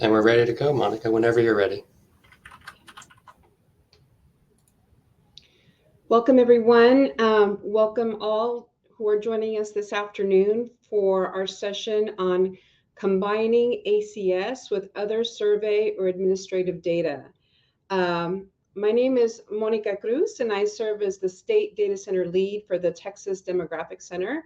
And we're ready to go, Monica, whenever you're ready. Welcome, everyone. Welcome all who are joining us this afternoon for our session on combining ACS with other survey or administrative data. My name is Monica Cruz, and I serve as the State Data Center Lead for the Texas Demographic Center.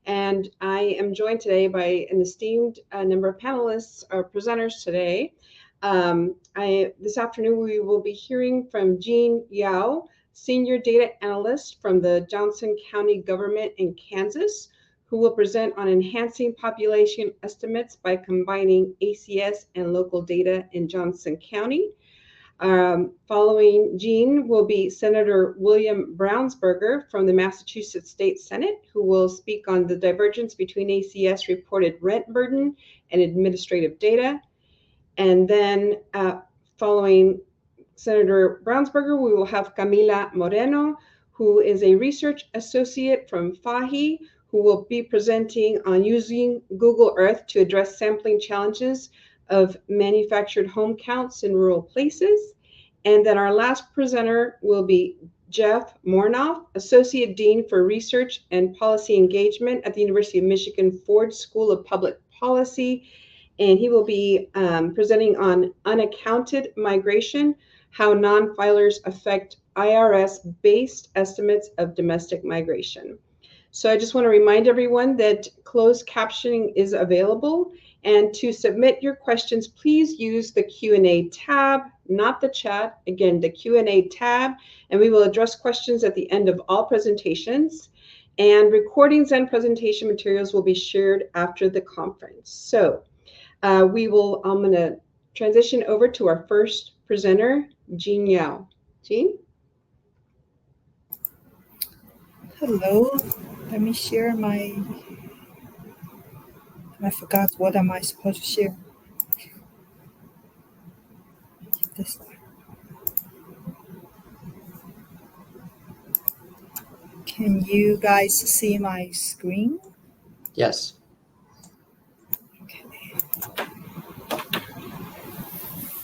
And I am joined today by an esteemed number of panelists or presenters today. This afternoon, we will be hearing from Jean Yao, Senior Data Analyst from the Johnson County Government in Kansas, who will present on enhancing population estimates by combining ACS and local data in Johnson County. Following Jean will be Senator William Brownsberger from the Massachusetts State Senate, who will speak on the divergence between ACS reported rent burden and administrative data. And then following Senator Brownsberger, we will have Camila Moreno, who is a research associate from FAHI, who will be presenting on using Google Earth to address sampling challenges of manufactured home counts in rural places. And then our last presenter will be Jeff Mornoff, Associate Dean for Research and Policy Engagement at the University of Michigan Ford School of Public Policy. And he will be presenting on unaccounted migration, how non-filers affect IRS-based estimates of domestic migration. So I just want to remind everyone that closed captioning is available. And to submit your questions, please use the Q&A tab, not the chat. Again, the Q&A tab, and we will address questions at the end of all presentations. And recordings and presentation materials will be shared after the conference. So I'm going to transition over to our first presenter, Jean Yao. Jean? Hello, let me share I forgot what am I supposed to share. This one. Can you guys see my screen? Yes. Okay.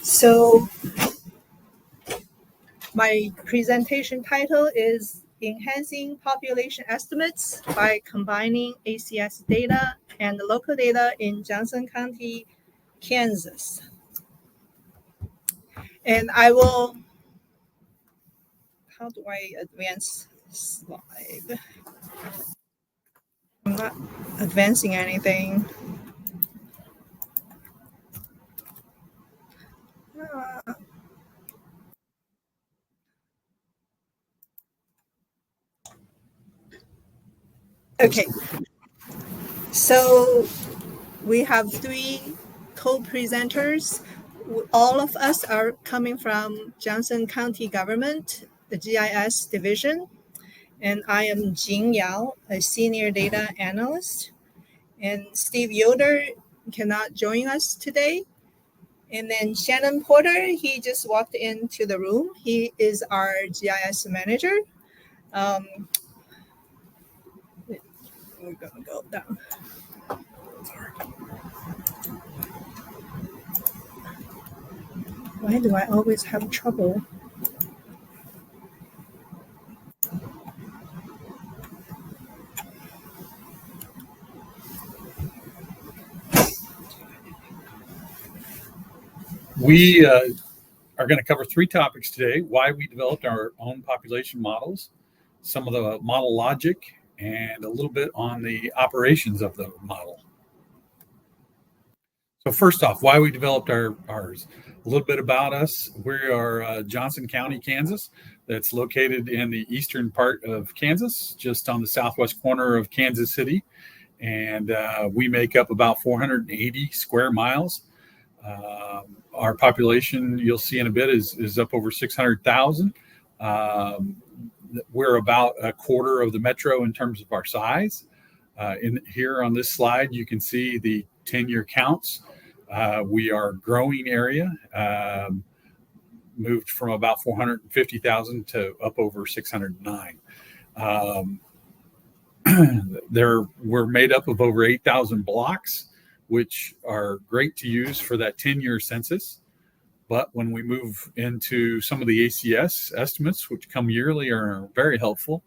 So my presentation title is Enhancing Population Estimates by Combining ACS Data and Local Data in Johnson County, Kansas. And I will, how do I advance slide? I'm not advancing anything. Okay, so we have three co-presenters. All of us are coming from Johnson County Government, the GIS division. And I am Jean Yao, a senior data analyst. And Steve Yoder cannot join us today. And then Shannon Porter, he just walked into the room. He is our GIS manager. We're gonna go down. Why do I always have trouble? We are going to cover three topics today: why we developed our own population models, some of the model logic, and a little bit on the operations of the model. So first off, why we developed ours. A little bit about us. We are Johnson County, Kansas. That's located in the eastern part of Kansas, just on the southwest corner of Kansas City. And we make up about 480 square miles. Our population, you'll see in a bit, is up over 600,000. We're about a quarter of the metro in terms of our size. Here on this slide, you can see the 10-year counts. We are a growing area, moved from about 450,000 to up over 609. We're made up of over 8,000 blocks. which are great to use for that 10-year census. But when we move into some of the ACS estimates, which come yearly, are very helpful,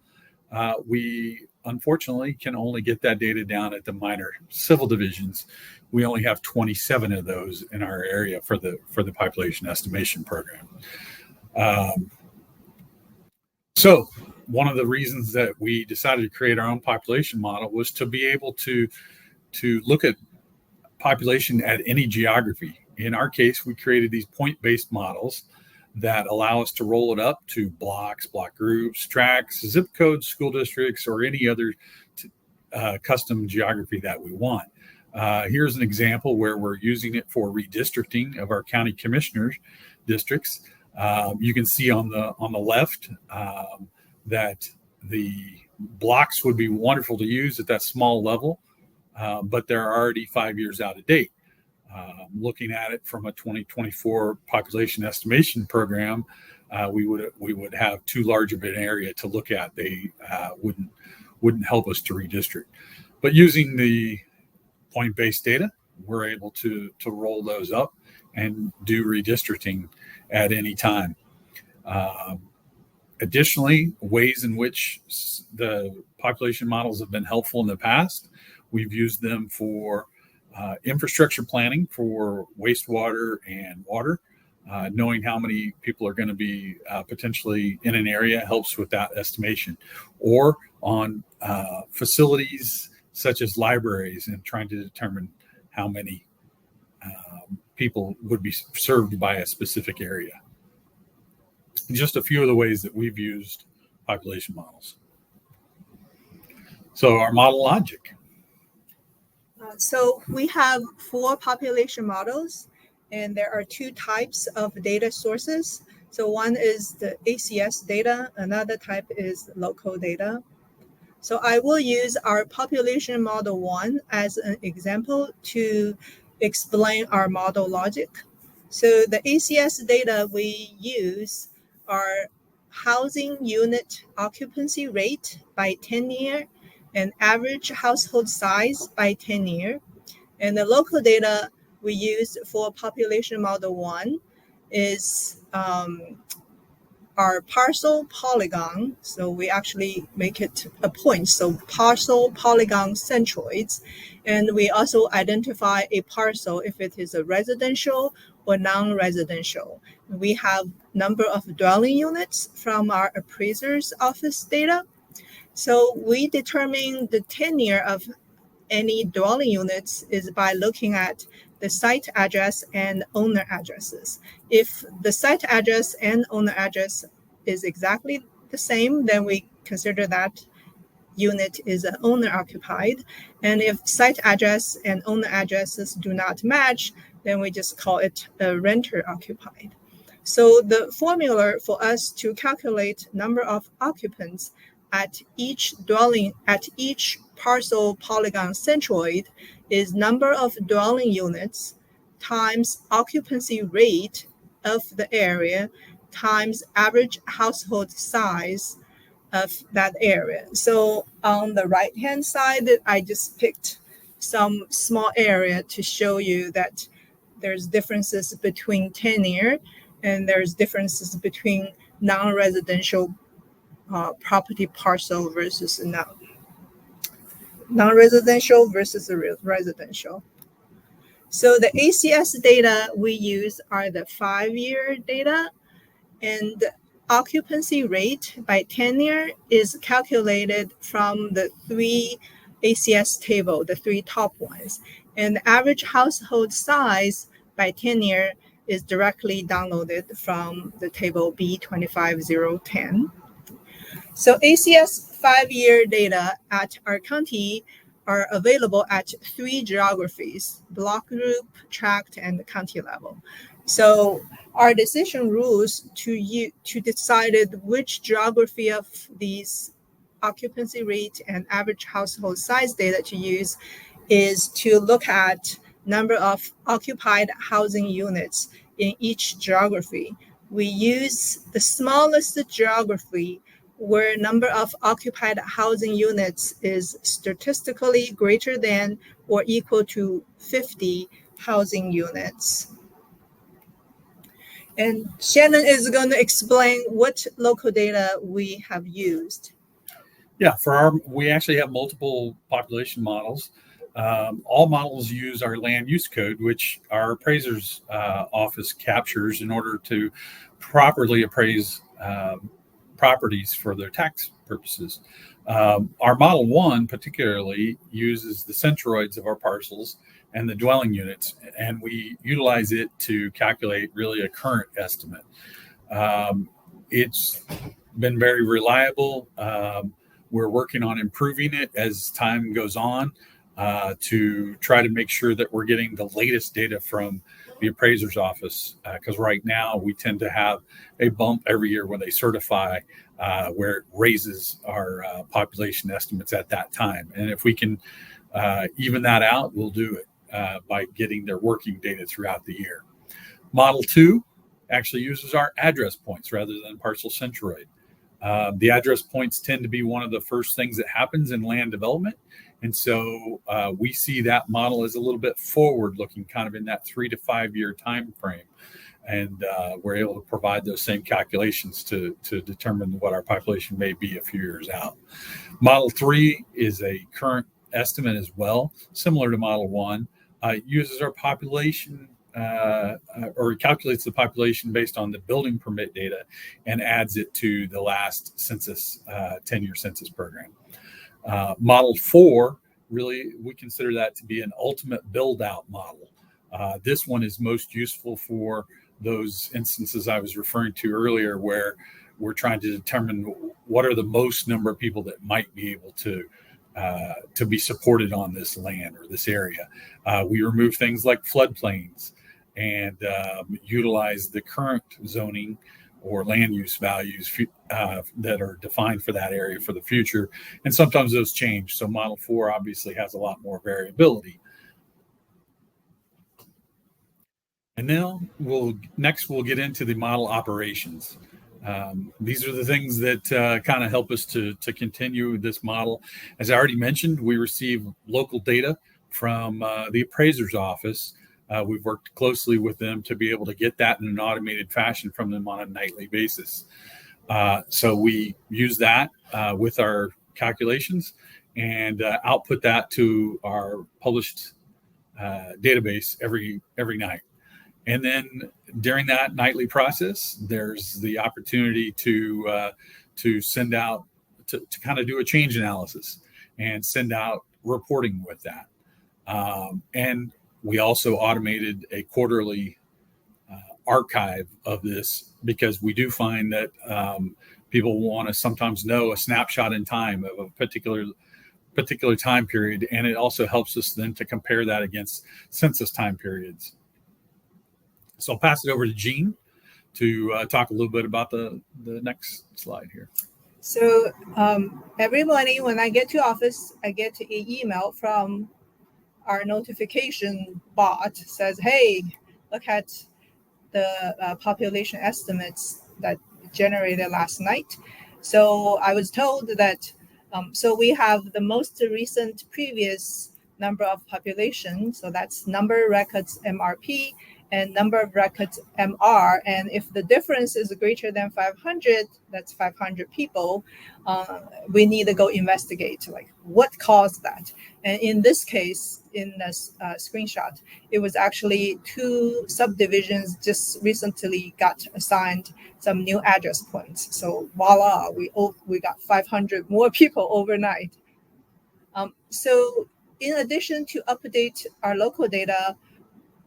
we unfortunately can only get that data down at the minor civil divisions. We only have 27 of those in our area for the population estimation program. So one of the reasons that we decided to create our own population model was to be able to look at population at any geography. In our case, we created these point-based models that allow us to roll it up to blocks, block groups, tracts, zip codes, school districts, or any other custom geography that we want. Here's an example where we're using it for redistricting of our county commissioners districts. You can see on the left that the blocks would be wonderful to use at that small level, but they're already 5 years out of date. Looking at it from a 2024 population estimation program, we would have too large of an area to look at. They wouldn't help us to redistrict. But using the point-based data, we're able to roll those up and do redistricting at any time. Additionally, ways in which the population models have been helpful in the past, we've used them for infrastructure planning for wastewater and water. Knowing how many people are going to be potentially in an area helps with that estimation. Or on facilities such as libraries and trying to determine how many people would be served by a specific area. Just a few of the ways that we've used population models. So our model logic. So we have 4 population models, and there are 2 types of data sources. So one is the ACS data, another type is local data. So I will use our population model 1 as an example to explain our model logic. So the ACS data we use are housing unit occupancy rate by 10-year and average household size by 10-year. And the local data we use for population model 1 is our parcel polygon. So we actually make it a point. So parcel polygon centroids. And we also identify a parcel if it is a residential or non-residential. We have number of dwelling units from our appraiser's office data. So we determine the tenure of any dwelling units is by looking at the site address and owner addresses. If the site address and owner address is exactly the same, then we consider that unit is an owner occupied. And if site address and owner addresses do not match, then we just call it a renter occupied. So the formula for us to calculate number of occupants at each dwelling, at each parcel polygon centroid is number of dwelling units times occupancy rate of the area times average household size of that area. So on the right-hand side, I just picked some small area to show you that there's differences between tenure and there's differences between non-residential property parcel versus non-residential versus residential. So the ACS data we use are the 5-year data, and the occupancy rate by tenure is calculated from the 3 ACS table, the 3 top ones. And the average household size by tenure is directly downloaded from the table B25010. So ACS 5-year data at our county are available at 3 geographies: block group, tract, and county level. So our decision rules to decide which geography of these occupancy rate and average household size data to use is to look at number of occupied housing units in each geography. We use the smallest geography where number of occupied housing units is statistically greater than or equal to 50 housing units. And Shannon is going to explain what local data we have used. Yeah, we actually have multiple population models. All models use our land use code, which our appraiser's office captures in order to properly appraise properties for their tax purposes. Our Model 1 particularly uses the centroids of our parcels and the dwelling units, and we utilize it to calculate really a current estimate. It's been very reliable. We're working on improving it as time goes on to try to make sure that we're getting the latest data from the appraiser's office, because right now we tend to have a bump every year when they certify, where it raises our population estimates at that time. And if we can even that out, we'll do it by getting their working data throughout the year. Model 2 actually uses our address points rather than parcel centroid. The address points tend to be one of the first things that happens in land development. And so we see that model as a little bit forward looking, kind of in that 3 to 5 year time frame. And we're able to provide those same calculations to determine what our population may be a few years out. Model 3 is a current estimate as well, similar to Model 1. It uses our population or calculates the population based on the building permit data and adds it to the last census, 10-year census program. Model 4, really, we consider that to be an ultimate build-out model. This one is most useful for those instances I was referring to earlier, where we're trying to determine what are the most number of people that might be able to be supported on this land or this area. We remove things like floodplains and utilize the current zoning or land use values that are defined for that area for the future. And sometimes those change. So Model 4 obviously has a lot more variability. And now we'll get into the model operations. These are the things that kind of help us to continue this model. As I already mentioned, we receive local data from the appraiser's office. We've worked closely with them to be able to get that in an automated fashion from them on a nightly basis. So we use that with our calculations and output that to our published database every night. And then during that nightly process, there's the opportunity to send out, to kind of do a change analysis and send out reporting with that. And we also automated a quarterly archive of this, because we do find that people want to sometimes know a snapshot in time of a particular time period. And it also helps us then to compare that against census time periods. So I'll pass it over to Jean to talk a little bit about the next slide here. So every morning when I get to office, I get an email from our notification bot. Says, hey, look at the population estimates that generated last night. So I was told that, so we have the most recent previous number of population. So that's number of records MRP and number of records MR. And if the difference is greater than 500, that's 500 people, we need to go investigate, like what caused that. And in this case, in this screenshot, it was actually 2 subdivisions just recently got assigned some new address points. So voila, we got 500 more people overnight. So in addition to update our local data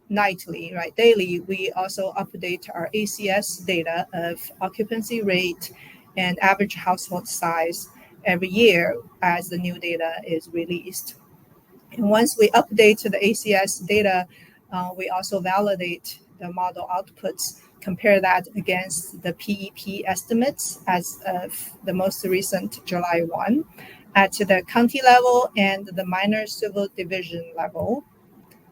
nightly, right, daily, we also update our ACS data of occupancy rate and average household size every year as the new data is released. And once we update the ACS data, we also validate the model outputs, compare that against the PEP estimates as of the most recent July 1 at the county level and the minor civil division level.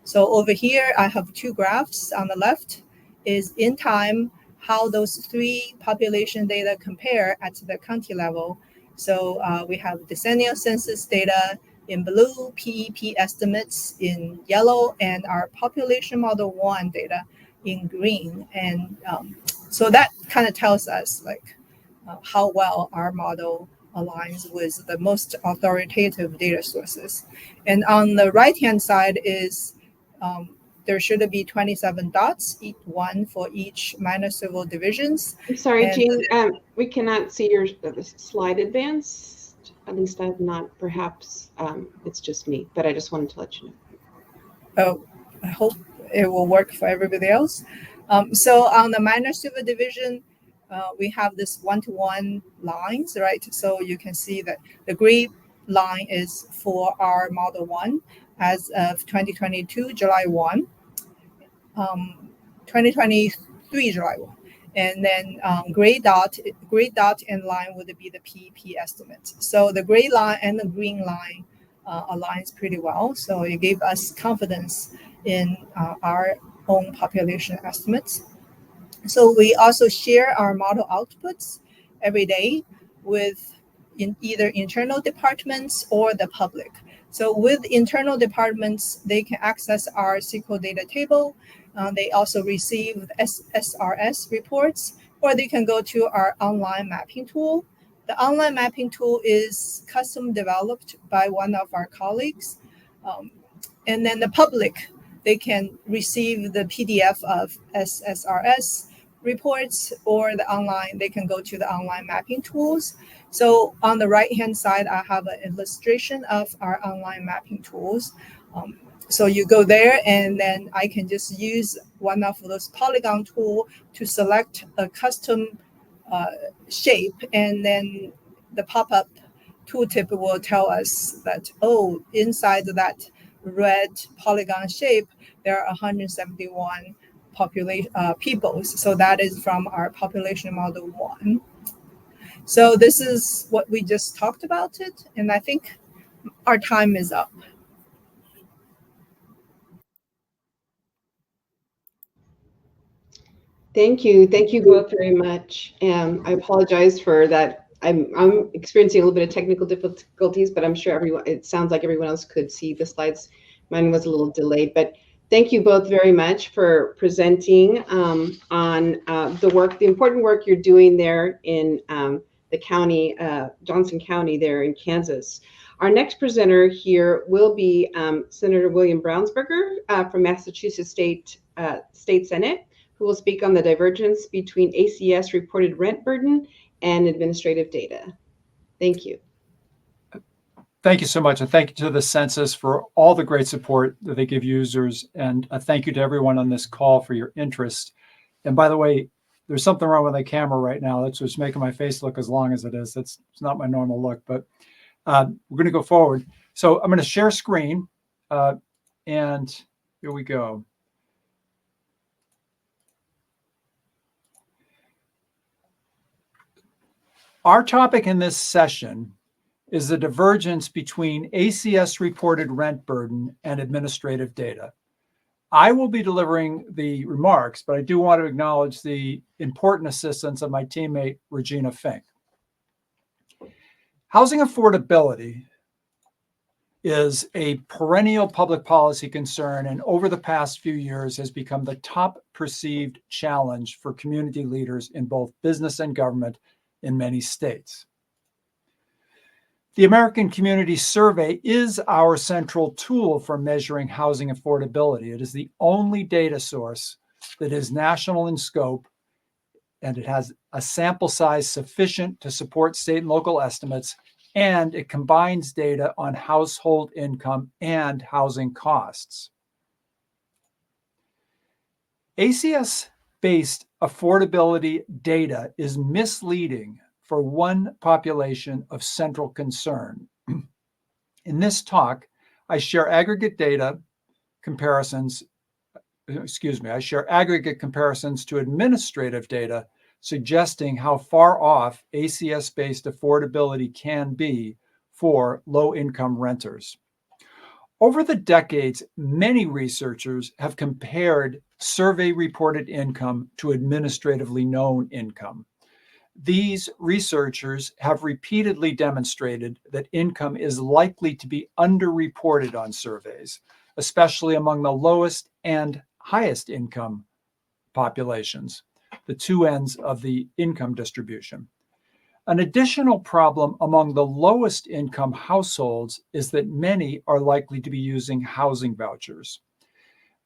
So over here, I have 2 graphs. On the left is in time, how those three population data compare at the county level. So we have decennial census data in blue, PEP estimates in yellow, and our population model 1 data in green. And so that kind of tells us like how well our model aligns with the most authoritative data sources. And on the right-hand side is there should be 27 dots, one for each minor civil divisions. I'm sorry, And- Jean, we cannot see your slide advanced. At least I've not, perhaps it's just me, but I just wanted to let you know. Oh, I hope it will work for everybody else. So on the minor civil division, we have this one-to-one lines, right? So you can see that the gray line is for our model 1 as of 2022, July 1, 2023, July 1. And then gray dot in line would be the PEP estimate. So the gray line and the green line aligns pretty well. So it gave us confidence in our own population estimates. So we also share our model outputs every day with either internal departments or the public. So with internal departments, they can access our SQL data table. They also receive SRS reports, or they can go to our online mapping tool. The online mapping tool is custom developed by one of our colleagues. And then the public, they can receive the PDF of SRS reports, or the online, they can go to the online mapping tools. So on the right-hand side, I have an illustration of our online mapping tools. So you go there, and then I can just use one of those polygon tool to select a custom shape, and then the pop-up tooltip will tell us that, oh, inside that red polygon shape, there are 171 peoples. So that is from our population model 1. So this is what we just talked about it, and I think our time is up. Thank you both very much. I apologize for that. I'm experiencing a little bit of technical difficulties, but I'm sure it sounds like everyone else could see the slides. Mine was a little delayed, but thank you both very much for presenting on the important work you're doing there in the county, Johnson County there in Kansas. Our next presenter here will be Senator William Brownsberger from Massachusetts State Senate, who will speak on the divergence between ACS reported rent burden and administrative data. Thank you. Thank you so much. And thank you to the census for all the great support that they give users. And a thank you to everyone on this call for your interest. And by the way, there's something wrong with the camera right now. That's what's making my face look as long as it is. It's not my normal look, but we're going to go forward. So I'm going to share screen, and here we go. Our topic in this session is the divergence between ACS reported rent burden and administrative data. I will be delivering the remarks, but I do want to acknowledge the important assistance of my teammate, Regina Fink. Housing affordability is a perennial public policy concern, and over the past few years has become the top perceived challenge for community leaders in both business and government in many states. The American Community Survey is our central tool for measuring housing affordability. It is the only data source that is national in scope, and it has a sample size sufficient to support state and local estimates, and it combines data on household income and housing costs. ACS-based affordability data is misleading for one population of central concern. In this talk, I share aggregate comparisons to administrative data, suggesting how far off ACS-based affordability can be for low-income renters. Over the decades, many researchers have compared survey reported income to administratively known income. These researchers have repeatedly demonstrated that income is likely to be underreported on surveys, especially among the lowest and highest income populations, the two ends of the income distribution. An additional problem among the lowest income households is that many are likely to be using housing vouchers.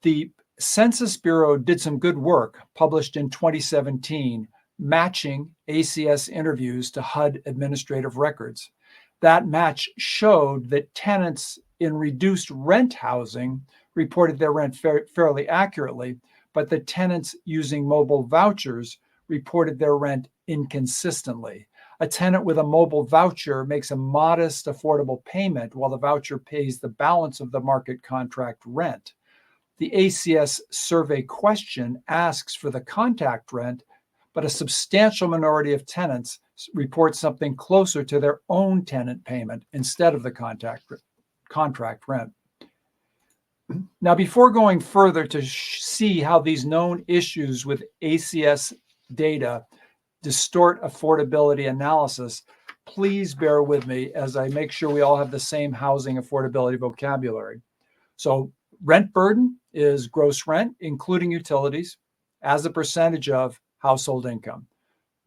The Census Bureau did some good work, published in 2017, matching ACS interviews to HUD administrative records. That match showed that tenants in reduced rent housing reported their rent fairly accurately, but the tenants using mobile vouchers reported their rent inconsistently. A tenant with a mobile voucher makes a modest affordable payment while the voucher pays the balance of the market contract rent. The ACS survey question asks for the contact rent, but a substantial minority of tenants report something closer to their own tenant payment instead of the contract rent. Now, before going further to see how these known issues with ACS data distort affordability analysis, please bear with me as I make sure we all have the same housing affordability vocabulary. So rent burden is gross rent, including utilities, as a percentage of household income.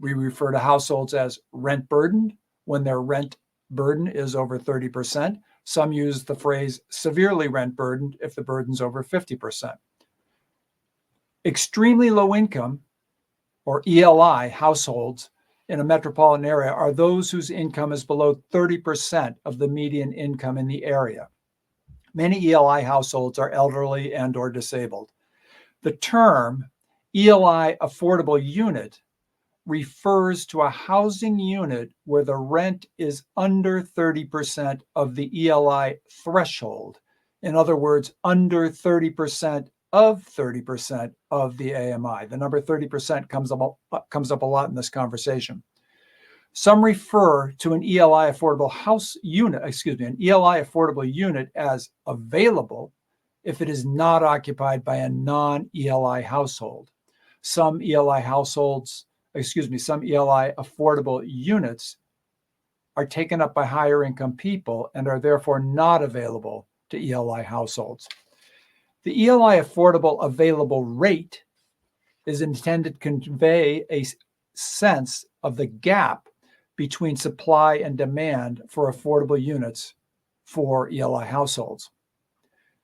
We refer to households as rent burdened when their rent burden is over 30%. Some use the phrase severely rent burdened if the burden's over 50%. Extremely low income, or ELI, households in a metropolitan area are those whose income is below 30% of the median income in the area. Many ELI households are elderly and or disabled. The term ELI affordable unit refers to a housing unit where the rent is under 30% of the ELI threshold. In other words, under 30% of 30% of the AMI. The number 30% comes up a lot in this conversation. Some refer to an ELI affordable unit as available if it is not occupied by a non-ELI household. Some ELI affordable units are taken up by higher income people and are therefore not available to ELI households. The ELI affordable available rate is intended to convey a sense of the gap between supply and demand for affordable units for ELI households.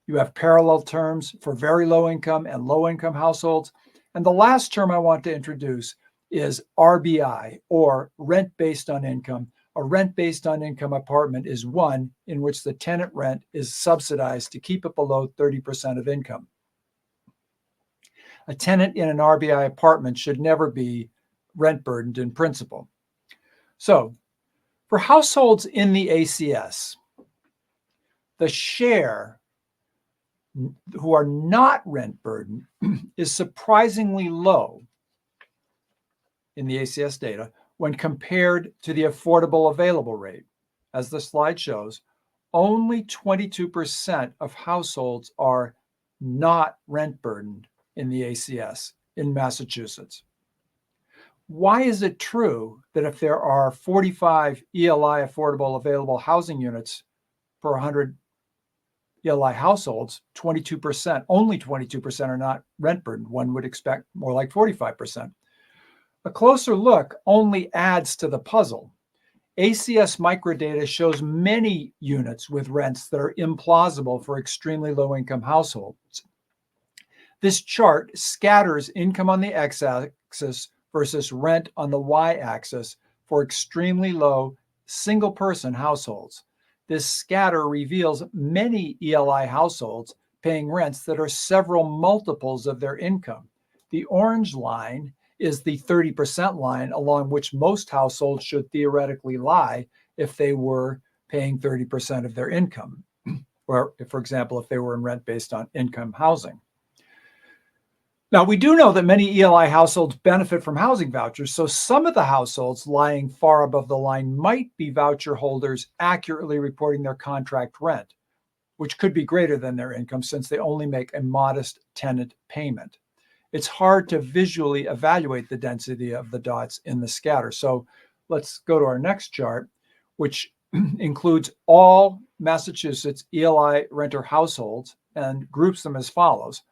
You have parallel terms for very low income and low income households. And the last term I want to introduce is RBI, or rent based on income. A rent based on income apartment is one in which the tenant rent is subsidized to keep it below 30% of income. A tenant in an RBI apartment should never be rent burdened in principle. So, for households in the ACS, the share who are not rent burdened is surprisingly low in the ACS data when compared to the affordable available rate. As the slide shows, only 22% of households are not rent burdened in the ACS in Massachusetts. Why is it true that if there are 45 ELI affordable available housing units per 100 ELI households, only 22% are not rent burdened? One would expect more like 45%. A closer look only adds to the puzzle. ACS microdata shows many units with rents that are implausible for extremely low-income households. This chart scatters income on the x-axis versus rent on the y-axis for extremely low single-person households. This scatter reveals many ELI households paying rents that are several multiples of their income. The orange line is the 30% line along which most households should theoretically lie if they were paying 30% of their income, or for example, if they were in rent based on income housing. Now, we do know that many ELI households benefit from housing vouchers, so some of the households lying far above the line might be voucher holders accurately reporting their contract rent, which could be greater than their income since they only make a modest tenant payment. it's hard to visually evaluate the density of the dots in the scatter. So let's go to our next chart, which includes all Massachusetts ELI renter households and groups them as follows.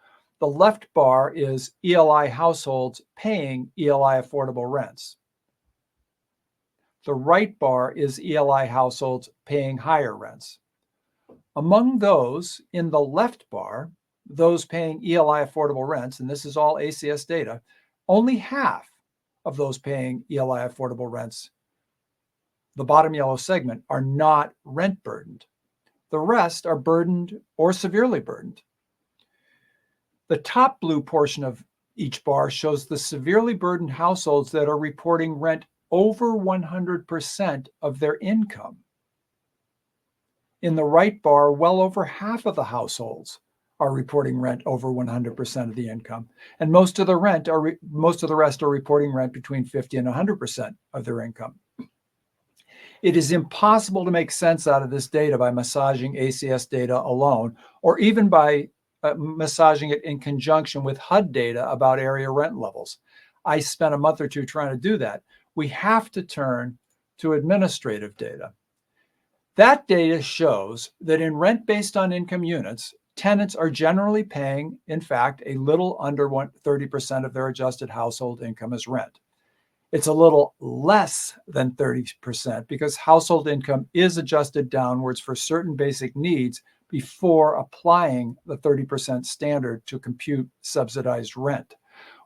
The left bar is ELI households paying ELI affordable rents. The right bar is ELI households paying higher rents. Among those in the left bar, those paying ELI affordable rents, and this is all ACS data, only half of those paying ELI affordable rents, the bottom yellow segment, are not rent burdened. The rest are burdened or severely burdened. The top blue portion of each bar shows the severely burdened households that are reporting rent over 100% of their income. In the right bar, well over half of the households are reporting rent over 100% of the income, and most of the rest are reporting rent between 50 and 100% of their income. It is impossible to make sense out of this data by massaging ACS data alone, or even by massaging it in conjunction with HUD data about area rent levels. I spent a month or two trying to do that. We have to turn to administrative data. That data shows that in rent based on income units, tenants are generally paying, in fact, a little under 30% of their adjusted household income as rent. It's a little less than 30% because household income is adjusted downwards for certain basic needs before applying the 30% standard to compute subsidized rent.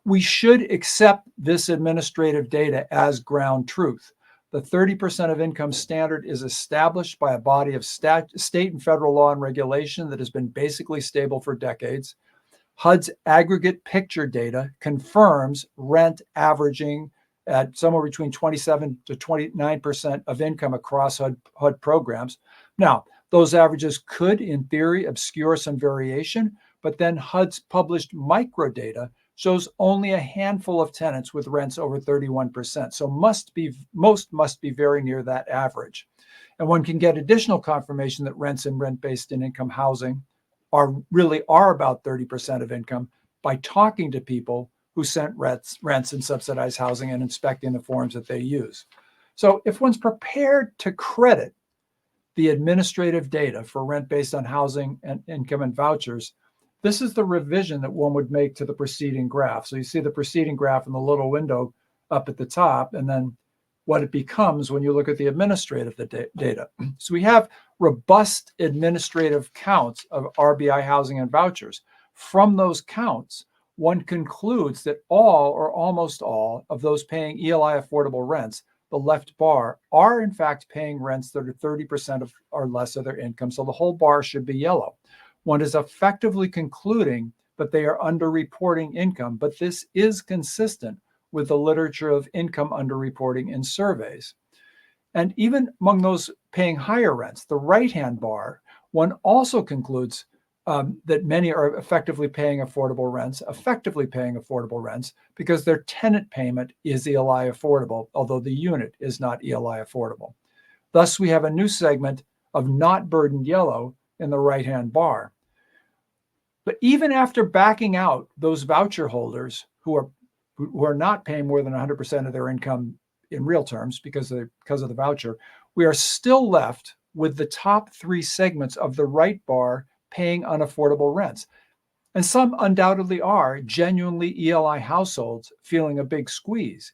We should accept this administrative data as ground truth. The 30% of income standard is established by a body of state and federal law and regulation that has been basically stable for decades. HUD's aggregate picture data confirms rent averaging at somewhere between 27 to 29% of income across HUD programs. Now, those averages could, in theory, obscure some variation, but then HUD's published microdata shows only a handful of tenants with rents over 31%. So most must be very near that average. And one can get additional confirmation that rents in rent-based and income housing are about 30% of income by talking to people who sent rents in subsidized housing and inspecting the forms that they use. So if one's prepared to credit the administrative data for rent based on housing and income and vouchers, this is the revision that one would make to the preceding graph. So you see the preceding graph in the little window up at the top, and then what it becomes when you look at the administrative data. So we have robust administrative counts of RBI housing and vouchers. From those counts, one concludes that all or almost all of those paying ELI affordable rents, the left bar, are in fact paying rents that are 30% of or less of their income. So the whole bar should be yellow. One is effectively concluding that they are underreporting income, but this is consistent with the literature of income underreporting in surveys. And even among those paying higher rents, the right-hand bar, one also concludes that many are effectively paying affordable rents because their tenant payment is ELI affordable, although the unit is not ELI affordable. Thus, we have a new segment of not burdened yellow in the right-hand bar. But even after backing out those voucher holders who are not paying more than 100% of their income in real terms because of the voucher, we are still left with the top three segments of the right bar paying unaffordable rents. And some undoubtedly are genuinely ELI households feeling a big squeeze.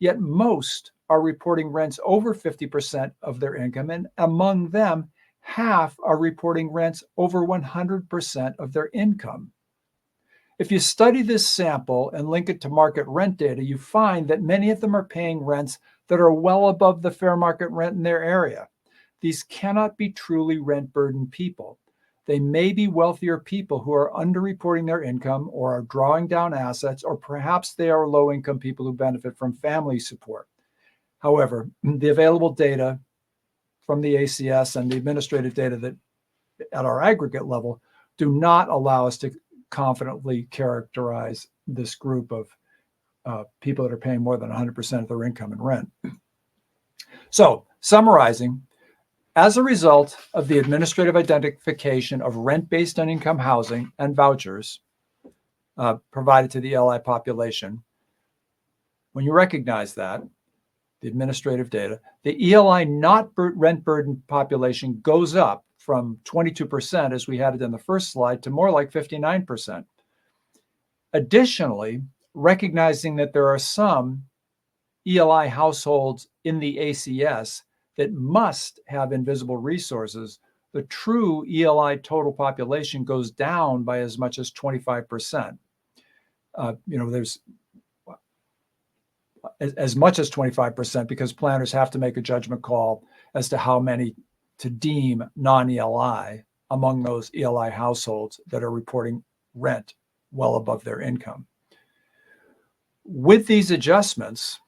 Yet most are reporting rents over 50% of their income, and among them, half are reporting rents over 100% of their income. If you study this sample and link it to market rent data, you find that many of them are paying rents that are well above the fair market rent in their area. These cannot be truly rent-burdened people. They may be wealthier people who are underreporting their income or are drawing down assets, or perhaps they are low-income people who benefit from family support. However, the available data from the ACS and the administrative data that at our aggregate level do not allow us to confidently characterize this group of people that are paying more than 100% of their income in rent. So, summarizing, as a result of the administrative identification of rent based on income housing and vouchers, provided to the ELI population. When you recognize that, the administrative data, the ELI not rent burden population goes up from 22%, as we had it in the first slide, to more like 59%. Additionally, recognizing that there are some ELI households in the ACS that must have invisible resources, the true ELI total population goes down by as much as 25%. There's as much as 25% because planners have to make a judgment call as to how many to deem non-ELI among those ELI households that are reporting rent well above their income. With these adjustments,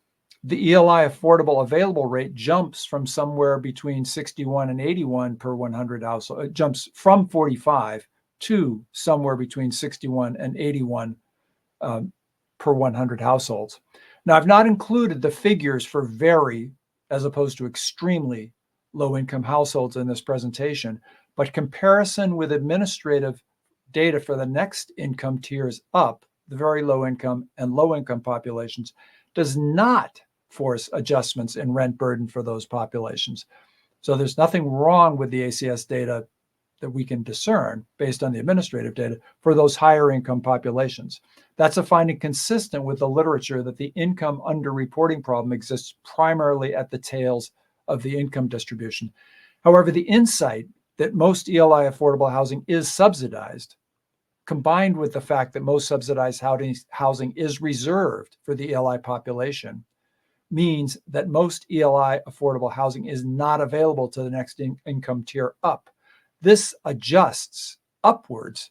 the ELI affordable available rate jumps from somewhere between 61 and 81 per 100 households. It jumps from 45 to somewhere between 61 and 81 per 100 households. Now, I've not included the figures for very, as opposed to extremely low-income households in this presentation, but comparison with administrative data for the next income tiers up, the very low-income and low-income populations, does not force adjustments in rent burden for those populations. So there's nothing wrong with the ACS data that we can discern based on the administrative data for those higher income populations. That's a finding consistent with the literature that the income underreporting problem exists primarily at the tails of the income distribution. However, the insight that most ELI affordable housing is subsidized, combined with the fact that most subsidized housing is reserved for the ELI population, means that most ELI affordable housing is not available to the next income tier up. This adjusts upwards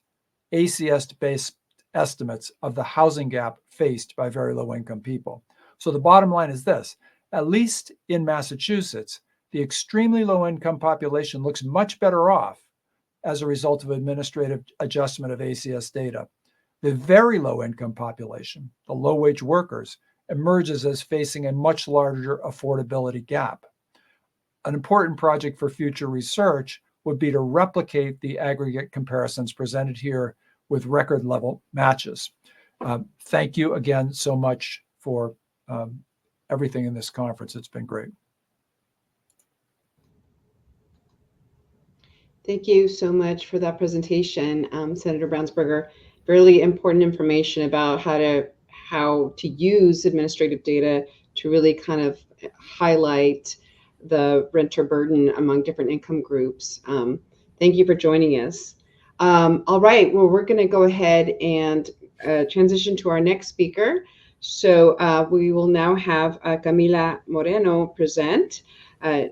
ACS-based estimates of the housing gap faced by very low-income people. So the bottom line is this: at least in Massachusetts, the extremely low-income population looks much better off as a result of administrative adjustment of ACS data. The very low-income population, the low-wage workers, emerges as facing a much larger affordability gap. An important project for future research would be to replicate the aggregate comparisons presented here with record level matches. Thank you again so much for everything in this conference. It's been great. Thank you so much for that presentation, Senator Brownsberger. Really important information about how to use administrative data to really kind of highlight the renter burden among different income groups. Thank you for joining us. All right, well, we're going to go ahead and transition to our next speaker. So we will now have Camila Moreno present.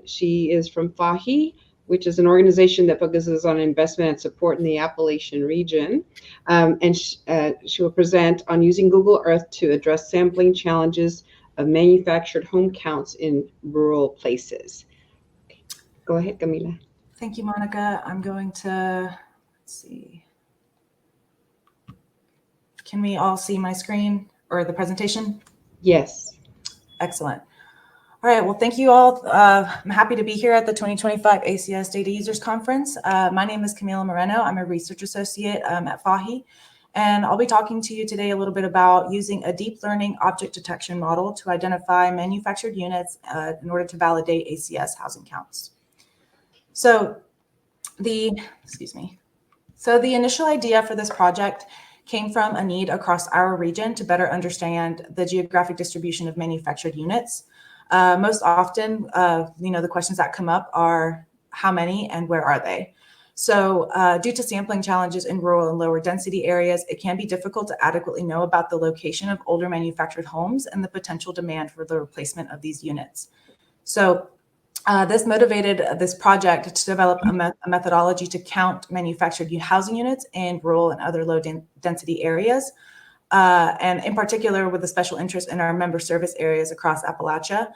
She is from FAHI, which is an organization that focuses on investment and support in the Appalachian region. And she will present on using Google Earth to address sampling challenges of manufactured home counts in rural places. Okay. Go ahead, Camila. Thank you, Monica. I'm going to, let's see. Can we all see my screen or the presentation? Yes. Excellent. All right, well, thank you all. I'm happy to be here at the 2025 ACS Data Users Conference. My name is Camila Moreno. I'm a research associate at FAHI, and I'll be talking to you today a little bit about using a deep learning object detection model to identify manufactured units in order to validate ACS housing counts. So the initial idea for this project came from a need across our region to better understand the geographic distribution of manufactured units. Most often, the questions that come up are how many and where are they? So due to sampling challenges in rural and lower density areas, it can be difficult to adequately know about the location of older manufactured homes and the potential demand for the replacement of these units. So this motivated this project to develop a methodology to count manufactured housing units in rural and other low density areas. And in particular, with a special interest in our member service areas across Appalachia.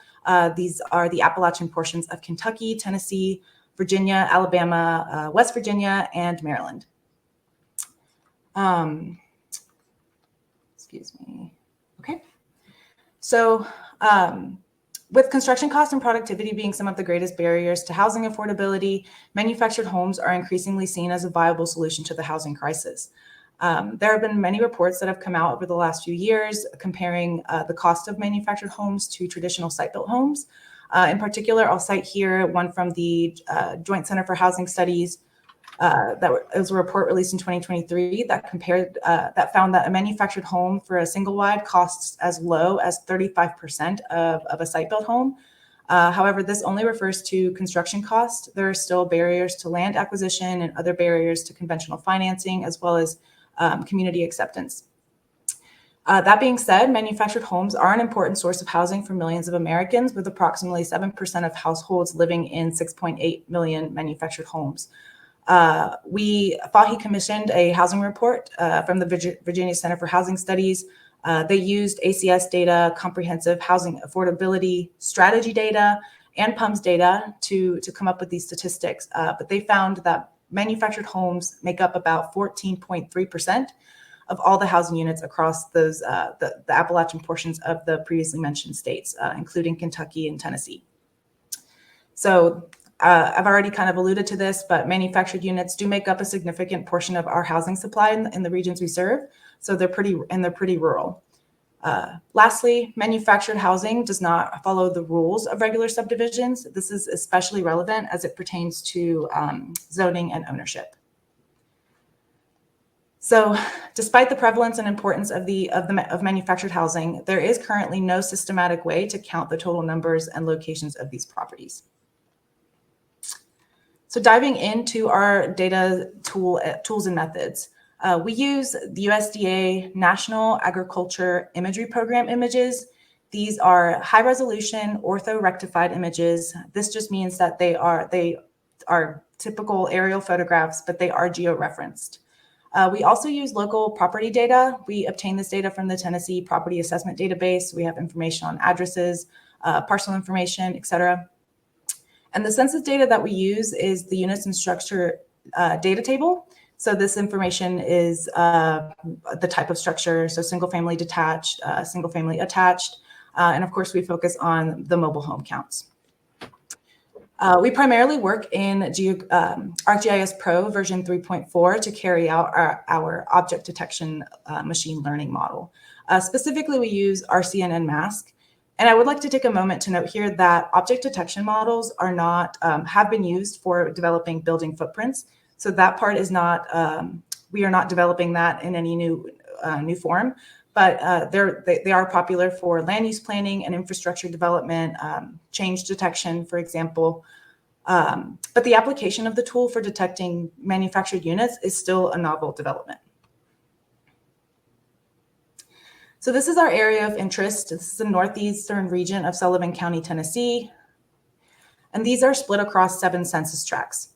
These are the Appalachian portions of Kentucky, Tennessee, Virginia, Alabama, West Virginia, and Maryland. Excuse me. Okay. So with construction costs and productivity being some of the greatest barriers to housing affordability, manufactured homes are increasingly seen as a viable solution to the housing crisis. There have been many reports that have come out over the last few years comparing the cost of manufactured homes to traditional site-built homes. In particular, I'll cite here one from the Joint Center for Housing Studies. It was a report released in 2023 that found that a manufactured home for a single wide costs as low as 35% of a site-built home. However, this only refers to construction costs. There are still barriers to land acquisition and other barriers to conventional financing, as well as community acceptance. That being said, manufactured homes are an important source of housing for millions of Americans, with approximately 7% of households living in 6.8 million manufactured homes. FAHI commissioned a housing report from the Virginia Center for Housing Studies. They used ACS data, comprehensive housing affordability strategy data, and PUMS data to come up with these statistics. But they found that manufactured homes make up about 14.3% of all the housing units across those the Appalachian portions of the previously mentioned states, including Kentucky and Tennessee. So I've already kind of alluded to this, but manufactured units do make up a significant portion of our housing supply in the regions we serve. So they're pretty rural. Lastly, manufactured housing does not follow the rules of regular subdivisions. This is especially relevant as it pertains to zoning and ownership. So, despite the prevalence and importance of manufactured housing, there is currently no systematic way to count the total numbers and locations of these properties. So, diving into our data tools and methods. We use the USDA National Agriculture Imagery Program images. These are high resolution ortho-rectified images. This just means that they are typical aerial photographs, but they are geo-referenced. We also use local property data. We obtain this data from the Tennessee Property Assessment Database. We have information on addresses, parcel information, et cetera. And the census data that we use is the units and structure data table. So this information is the type of structure, so single family detached, single family attached, and of course we focus on the mobile home counts. We primarily work in ArcGIS Pro version 3.4 to carry out our object detection machine learning model. Specifically, we use RCN and MASK. And I would like to take a moment to note here that object detection models are not have been used for developing building footprints. So that part is not, we are not developing that in any new form, but they are popular for land use planning and infrastructure development, change detection, for example. But the application of the tool for detecting manufactured units is still a novel development. So this is our area of interest. This is the northeastern region of Sullivan County, Tennessee. And these are split across 7 census tracts.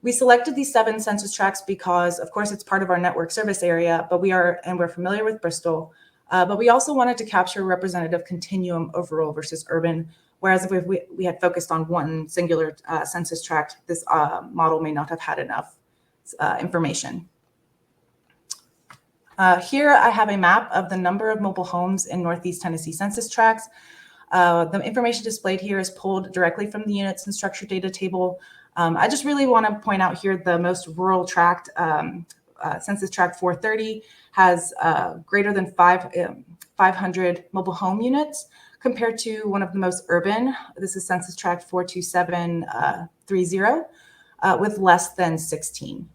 We selected these 7 census tracts because, of course, it's part of our network service area, but we're familiar with Bristol. But we also wanted to capture a representative continuum of rural versus urban, whereas if we had focused on one singular census tract, this model may not have had enough information. Here I have a map of the number of mobile homes in Northeast Tennessee census tracts. The information displayed here is pulled directly from the units and structure data table. I just really want to point out here the most rural tract, census tract 430, has greater than 500 mobile home units compared to one of the most urban. This is census tract 42730 with less than 16.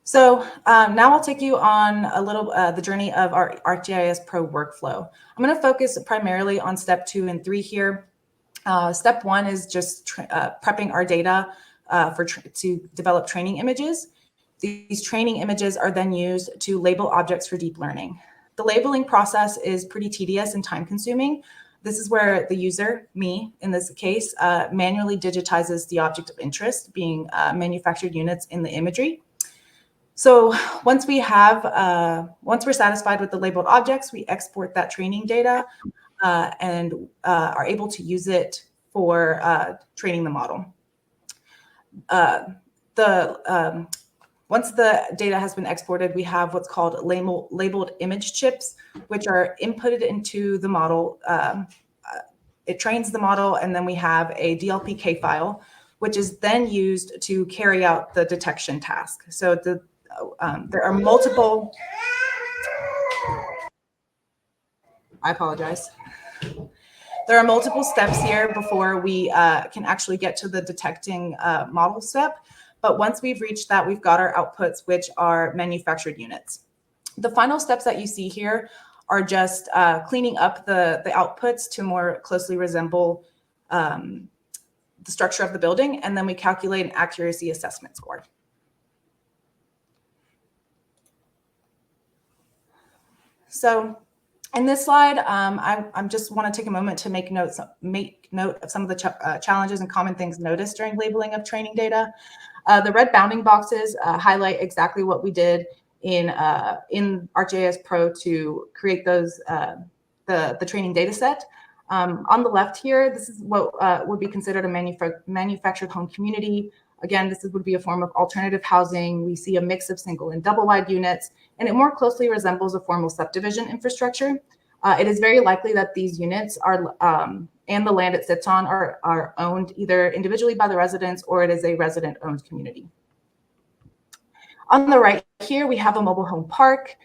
So now I'll take you on a little the journey of our ArcGIS Pro workflow. I'm going to focus primarily on step 2 and 3 here. Step 1 is just prepping our data to develop training images. These training images are then used to label objects for deep learning. The labeling process is pretty tedious and time consuming. This is where the user, me in this case, manually digitizes the object of interest, being manufactured units in the imagery. So once we're satisfied with the labeled objects, we export that training data and are able to use it for training the model. Once the data has been exported, we have what's called labeled image chips, which are inputted into the model. It trains the model, and then we have a DLPK file, which is then used to carry out the detection task. So there are multiple, I apologize. There are multiple steps here before we can actually get to the detecting model step. But once we've reached that, we've got our outputs, which are manufactured units. The final steps that you see here are just cleaning up the outputs to more closely resemble the structure of the building, and then we calculate an accuracy assessment score. So in this slide, I just want to take a moment to make note of some of the challenges and common things noticed during labeling of training data. The red bounding boxes highlight exactly what we did in ArcGIS Pro to create those the training data set. On the left here, this is what would be considered a manufactured home community. Again, this would be a form of alternative housing. We see a mix of single and double wide units, and it more closely resembles a formal subdivision infrastructure. It is very likely that these units are and the land it sits on are owned either individually by the residents, or it is a resident-owned community. On the right here, we have a mobile home park.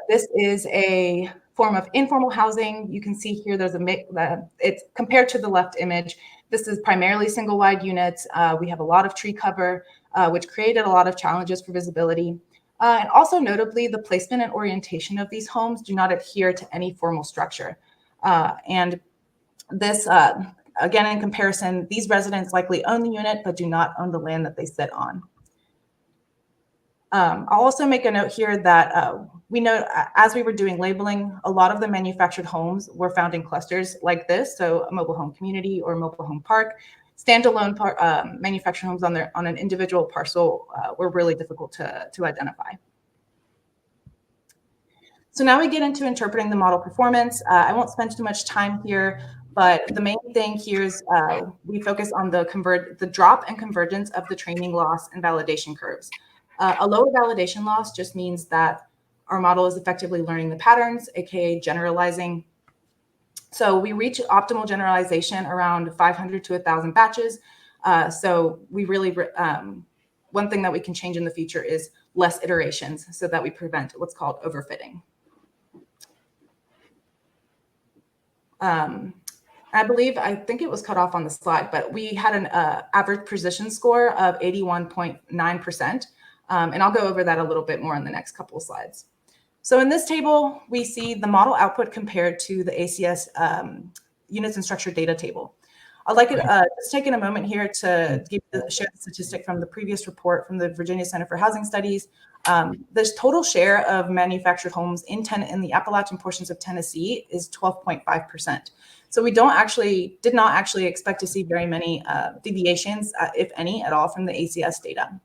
This is a form of informal housing. You can see here there's a mix. It's compared to the left image. This is primarily single wide units. We have a lot of tree cover, which created a lot of challenges for visibility. And also notably, the placement and orientation of these homes do not adhere to any formal structure. And this, again, in comparison, these residents likely own the unit, but do not own the land that they sit on. I'll also make a note here that we know as we were doing labeling, a lot of the manufactured homes were found in clusters like this, so a mobile home community or a mobile home park. Standalone manufactured homes on an individual parcel were really difficult to identify. So now we get into interpreting the model performance. I won't spend too much time here, but the main thing here is we focus on the drop and convergence of the training loss and validation curves. A lower validation loss just means that our model is effectively learning the patterns, aka generalizing. So we reach optimal generalization around 500 to 1,000 batches. So we really, one thing that we can change in the future is less iterations so that we prevent what's called overfitting. I think it was cut off on the slide, but we had an average precision score of 81.9%. And I'll go over that a little bit more in the next couple of slides. So in this table, we see the model output compared to the ACS units and structured data table. I'd like to just taking a moment here to share the statistic from the previous report from the Virginia Center for Housing Studies. The total share of manufactured homes in the Appalachian portions of Tennessee is 12.5%. So we did not actually expect to see very many deviations, if any, at all from the ACS data.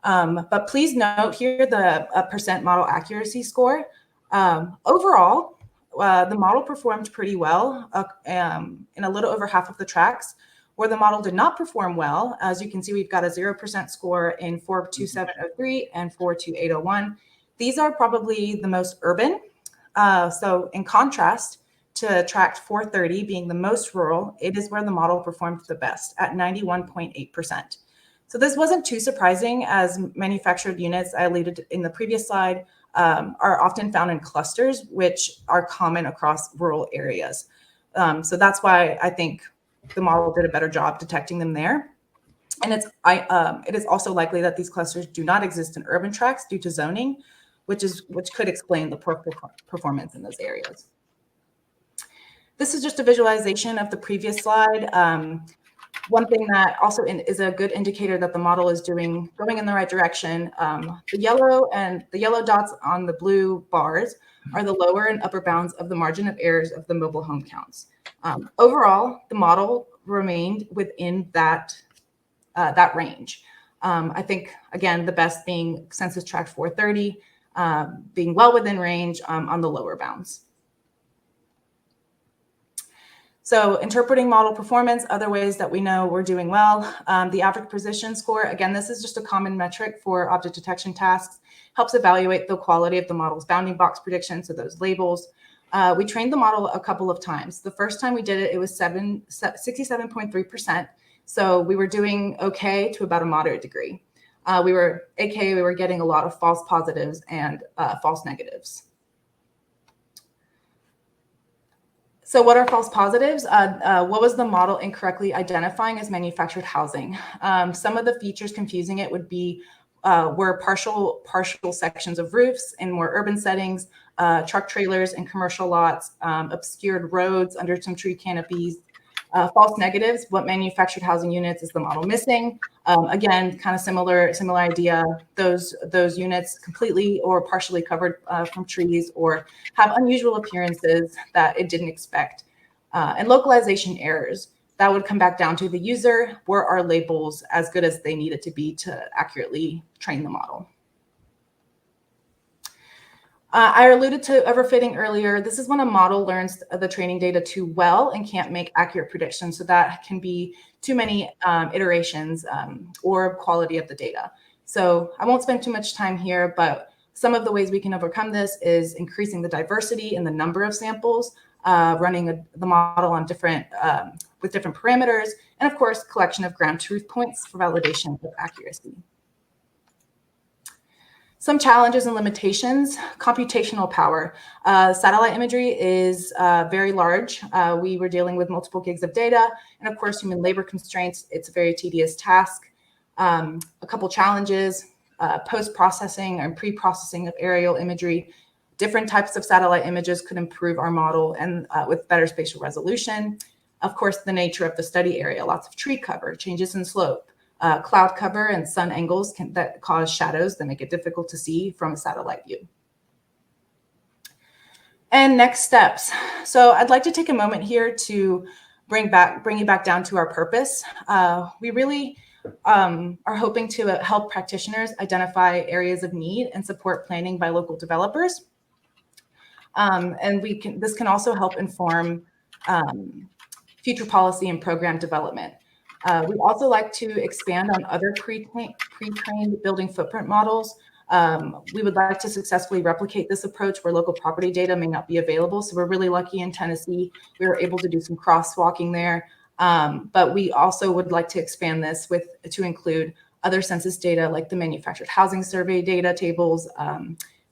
But please note here the percent model accuracy score. Overall, the model performed pretty well in a little over half of the tracks. Where the model did not perform well, as you can see, we've got a 0% score in 42703 and 42801. These are probably the most urban. So in contrast to tract 430 being the most rural, it is where the model performed the best at 91.8%. So this wasn't too surprising, as manufactured units I alluded in the previous slide are often found in clusters, which are common across rural areas. So that's why I think the model did a better job detecting them there. And it is also likely that these clusters do not exist in urban tracts due to zoning, which could explain the poor performance in those areas. This is just a visualization of the previous slide. One thing that also is a good indicator that the model is going in the right direction. The yellow dots on the blue bars are the lower and upper bounds of the margin of errors of the mobile home counts. Overall, the model remained within that range. I think, again, the best being census tract 430, being well within range on the lower bounds. So interpreting model performance, other ways that we know we're doing well. The average precision score, again, this is just a common metric for object detection tasks, helps evaluate the quality of the model's bounding box prediction, so those labels. We trained the model a couple of times. The first time we did it, it was 67.3%. So we were doing okay to about a moderate degree. We were getting a lot of false positives and false negatives. So what are false positives? What was the model incorrectly identifying as manufactured housing? Some of the features confusing it would be were partial sections of roofs in more urban settings, truck trailers and commercial lots, obscured roads under some tree canopies. False negatives, what manufactured housing units is the model missing? Again, kind of similar idea. Those units completely or partially covered from trees or have unusual appearances that it didn't expect. And localization errors, that would come back down to the user. Were our labels as good as they needed to be to accurately train the model? I alluded to overfitting earlier. This is when a model learns the training data too well and can't make accurate predictions. So that can be too many iterations or quality of the data. So I won't spend too much time here, but some of the ways we can overcome this is increasing the diversity in the number of samples, running the model on with different parameters, and of course, collection of ground truth points for validation of accuracy. Some challenges and limitations: computational power. Satellite imagery is very large. We were dealing with multiple gigs of data, and of course, human labor constraints. It's a very tedious task. A couple challenges: post-processing and pre-processing of aerial imagery. Different types of satellite images could improve our model and with better spatial resolution. Of course, the nature of the study area: lots of tree cover, changes in slope. Cloud cover and sun angles that cause shadows that make it difficult to see from a satellite view. And next steps. So I'd like to take a moment here to bring you back down to our purpose. We really are hoping to help practitioners identify areas of need and support planning by local developers. And this can also help inform future policy and program development. We also like to expand on other pre-trained building footprint models. We would like to successfully replicate this approach where local property data may not be available. So we're really lucky in Tennessee. We were able to do some crosswalking there. But we also would like to expand this to include other census data like the manufactured housing survey data tables,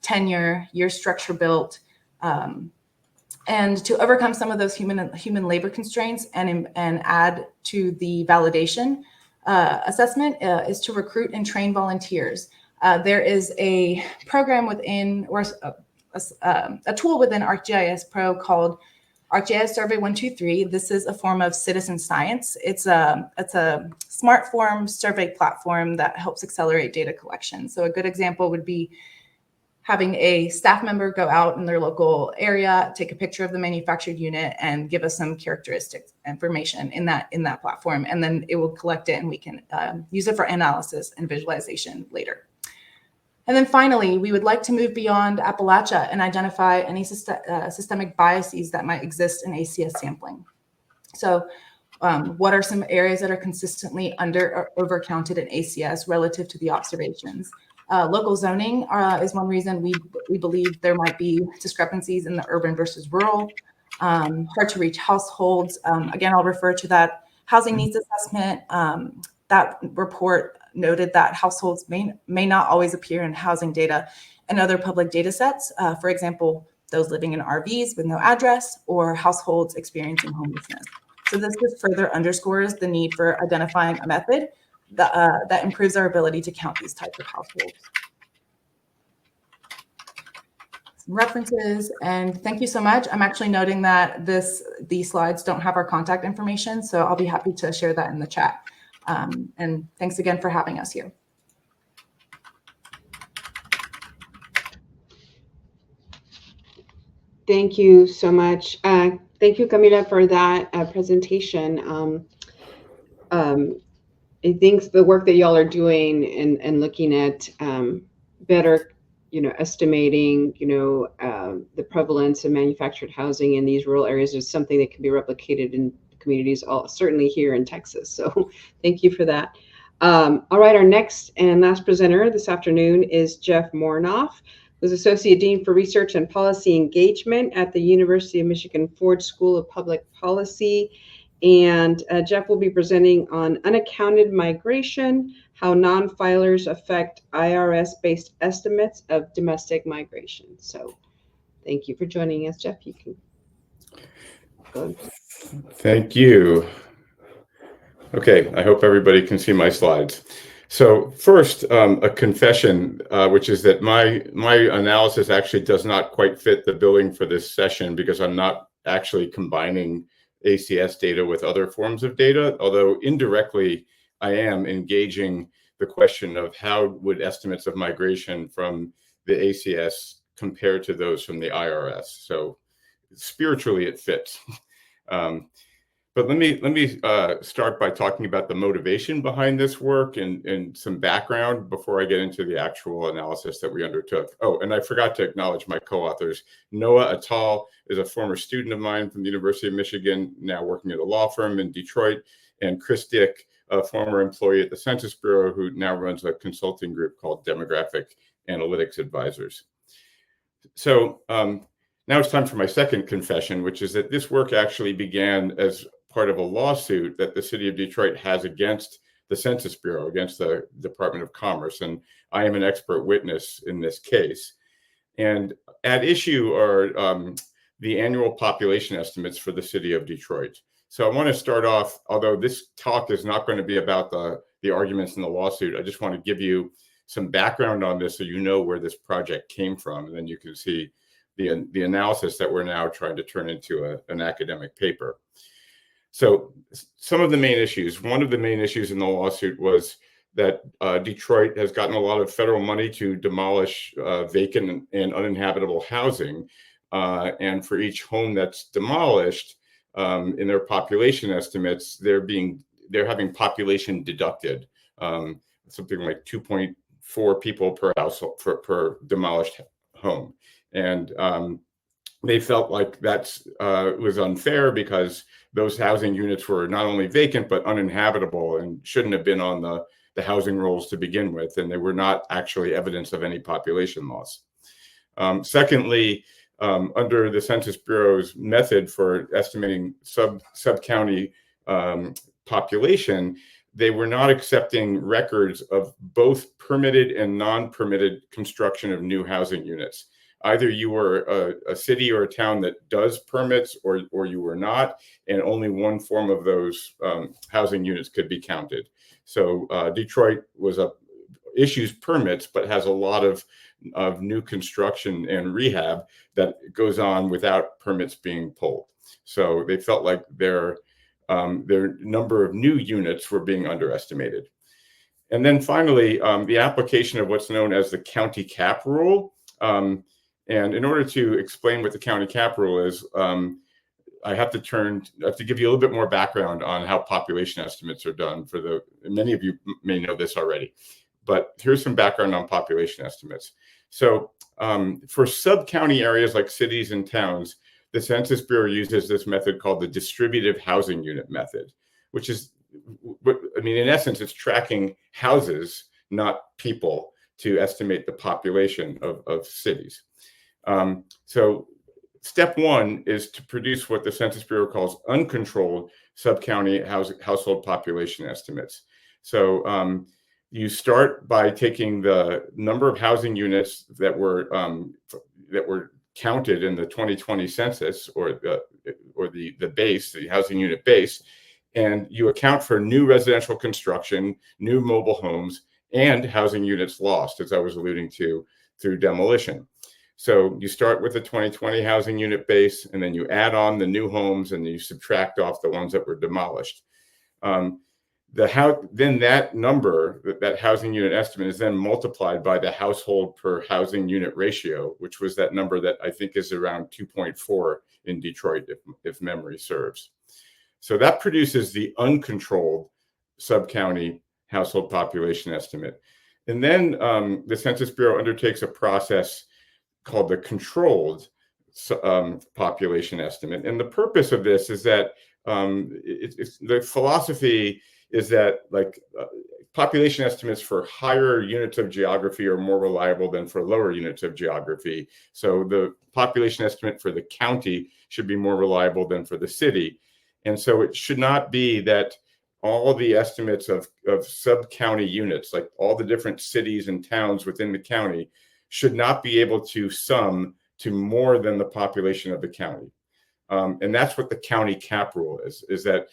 tenure, year structure built, and to overcome some of those human labor constraints and add to the validation assessment is to recruit and train volunteers. There is a program within, or a tool within ArcGIS Pro called ArcGIS Survey 123. This is a form of citizen science. It's a smart form survey platform that helps accelerate data collection. So a good example would be having a staff member go out in their local area, take a picture of the manufactured unit, and give us some characteristic information in that platform. And then it will collect it and we can use it for analysis and visualization later. And then finally, we would like to move beyond Appalachia and identify any systemic biases that might exist in ACS sampling. So what are some areas that are consistently under or overcounted in ACS relative to the observations? Local zoning is one reason we believe there might be discrepancies in the urban versus rural. Hard to reach households. Again, I'll refer to that housing needs assessment. That report noted that households may not always appear in housing data and other public data sets. For example, those living in RVs with no address or households experiencing homelessness. So this just further underscores the need for identifying a method that improves our ability to count these types of households. Some references, and thank you so much. I'm actually noting that these slides don't have our contact information, so I'll be happy to share that in the chat. And thanks again for having us here. Thank you so much. Thank you, Camila, for that presentation. I think the work that y'all are doing and looking at better, estimating, the prevalence of manufactured housing in these rural areas is something that can be replicated in communities, certainly here in Texas. So thank you for that. All right, our next and last presenter this afternoon is Jeff Mornoff, who's Associate Dean for Research and Policy Engagement at the University of Michigan Ford School of Public Policy. And Jeff will be presenting on unaccounted migration, how non-filers affect IRS-based estimates of domestic migration. So thank you for joining us, Jeff. You can go. Thank you. Okay, I hope everybody can see my slides. So first, a confession, which is that my analysis actually does not quite fit the billing for this session because I'm not actually combining ACS data with other forms of data, although indirectly I am engaging the question of how would estimates of migration from the ACS compare to those from the IRS. So spiritually it fits. But let me start by talking about the motivation behind this work and some background before I get into the actual analysis that we undertook. Oh, and I forgot to acknowledge my co-authors. Noah Attal is a former student of mine from the University of Michigan, now working at a law firm in Detroit, and Chris Dick, a former employee at the Census Bureau who now runs a consulting group called Demographic Analytics Advisors. So now it's time for my second confession, which is that this work actually began as part of a lawsuit that the city of Detroit has against the Census Bureau, against the Department of Commerce. And I am an expert witness in this case. And at issue are the annual population estimates for the city of Detroit. So I want to start off, although this talk is not going to be about the arguments in the lawsuit, I just want to give you some background on this so you know where this project came from. And then you can see the analysis that we're now trying to turn into an academic paper. So some of the main issues, one of the main issues in the lawsuit was that Detroit has gotten a lot of federal money to demolish vacant and uninhabitable housing. And for each home that's demolished, in their population estimates, they're having population deducted, something like 2.4 people per household per demolished home. And they felt like that was unfair because those housing units were not only vacant, but uninhabitable and shouldn't have been on the housing rolls to begin with. And they were not actually evidence of any population loss. Secondly, under the Census Bureau's method for estimating sub-county population, they were not accepting records of both permitted and non-permitted construction of new housing units. Either you were a city or a town that does permits or you were not, and only one form of those housing units could be counted. So Detroit issues permits, but has a lot of new construction and rehab that goes on without permits being pulled. So they felt like their number of new units were being underestimated. And then finally, the application of what's known as the county cap rule. And in order to explain what the county cap rule is, I have to give you a little bit more background on how population estimates are done. Many of you may know this already, but here's some background on population estimates. So for sub-county areas like cities and towns, the Census Bureau uses this method called the distributive housing unit method, which is, in essence, it's tracking houses, not people, to estimate the population of cities. So step one is to produce what the Census Bureau calls uncontrolled sub-county household population estimates. So you start by taking the number of housing units that were counted in the 2020 census, or the base, the housing unit base, and you account for new residential construction, new mobile homes, and housing units lost, as I was alluding to, through demolition. So you start with the 2020 housing unit base, and then you add on the new homes, and you subtract off the ones that were demolished. Then that number, that housing unit estimate, is then multiplied by the household per housing unit ratio, which was that number that I think is around 2.4 in Detroit, if memory serves. So that produces the uncontrolled sub-county household population estimate. And then the Census Bureau undertakes a process called the controlled population estimate. And the purpose of this is that the philosophy is that population estimates for higher units of geography are more reliable than for lower units of geography. So the population estimate for the county should be more reliable than for the city. And so it should not be that all the estimates of sub-county units, like all the different cities and towns within the county, should not be able to sum to more than the population of the county. And that's what the county cap rule is that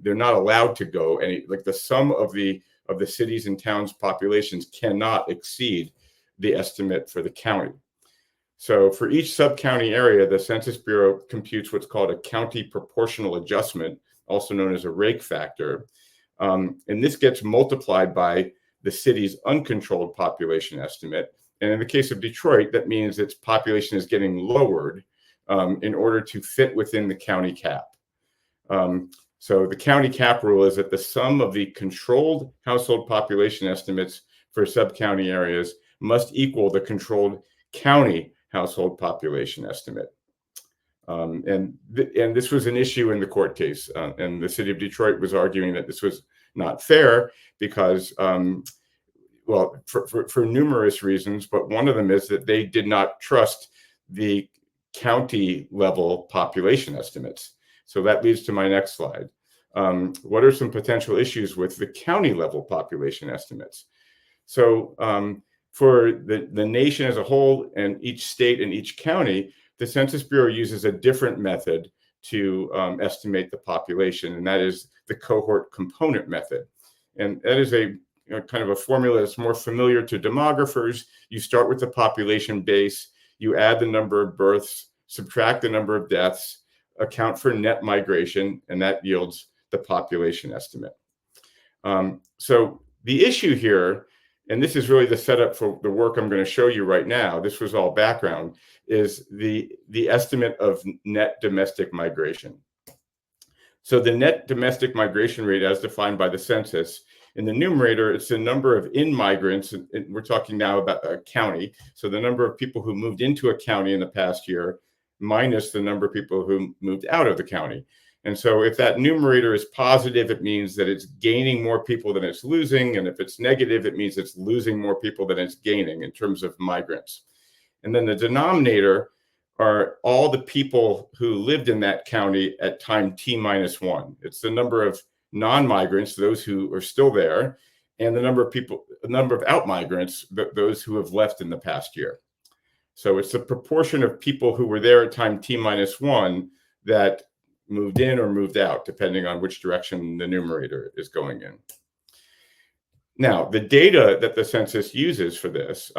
they're not allowed to go any, like the sum of the cities and towns populations cannot exceed the estimate for the county. So for each sub-county area, the Census Bureau computes what's called a county proportional adjustment, also known as a rake factor. And this gets multiplied by the city's uncontrolled population estimate. And in the case of Detroit, that means its population is getting lowered in order to fit within the county cap. So the county cap rule is that the sum of the controlled household population estimates for sub-county areas must equal the controlled county household population estimate. And this was an issue in the court case. And the city of Detroit was arguing that this was not fair because, well, for numerous reasons, but one of them is that they did not trust the county level population estimates. So that leads to my next slide. What are some potential issues with the county level population estimates? So for the nation as a whole and each state and each county, the Census Bureau uses a different method to estimate the population, and that is the cohort component method. And that is a kind of a formula that's more familiar to demographers. You start with the population base, you add the number of births, subtract the number of deaths, account for net migration, and that yields the population estimate. So the issue here, and this is really the setup for the work I'm going to show you right now, this was all background, is the estimate of net domestic migration. So the net domestic migration rate as defined by the census, in the numerator, it's the number of in-migrants, and we're talking now about a county, so the number of people who moved into a county in the past year minus the number of people who moved out of the county. And so if that numerator is positive, it means that it's gaining more people than it's losing. And if it's negative, it means it's losing more people than it's gaining in terms of migrants. And then the denominator are all the people who lived in that county at time t-1. It's the number of non-migrants, those who are still there, and the number of out-migrants, those who have left in the past year. So it's the proportion of people who were there at time t-1 that moved in or moved out, depending on which direction the numerator is going in. Now, the data that the census uses for this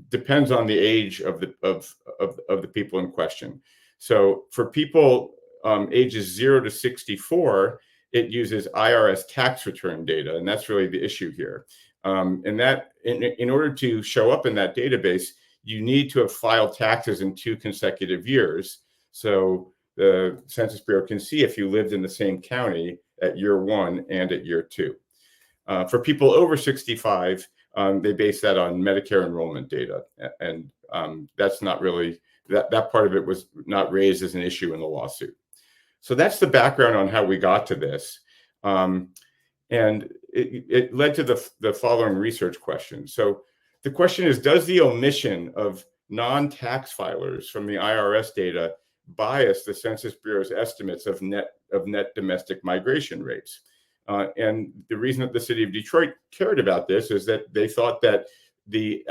depends on the age of the people in question. So for people ages 0 to 64, it uses IRS tax return data, and that's really the issue here. And that, in order to show up in that database, you need to have filed taxes in 2 consecutive years. So the Census Bureau can see if you lived in the same county at year 1 and at year 2. For people over 65, they base that on Medicare enrollment data. And that's not really, that part of it was not raised as an issue in the lawsuit. So that's the background on how we got to this. And it led to the following research question. So the question is, does the omission of non-tax filers from the IRS data bias the Census Bureau's estimates of net domestic migration rates? And the reason that the city of Detroit cared about this is that they thought that the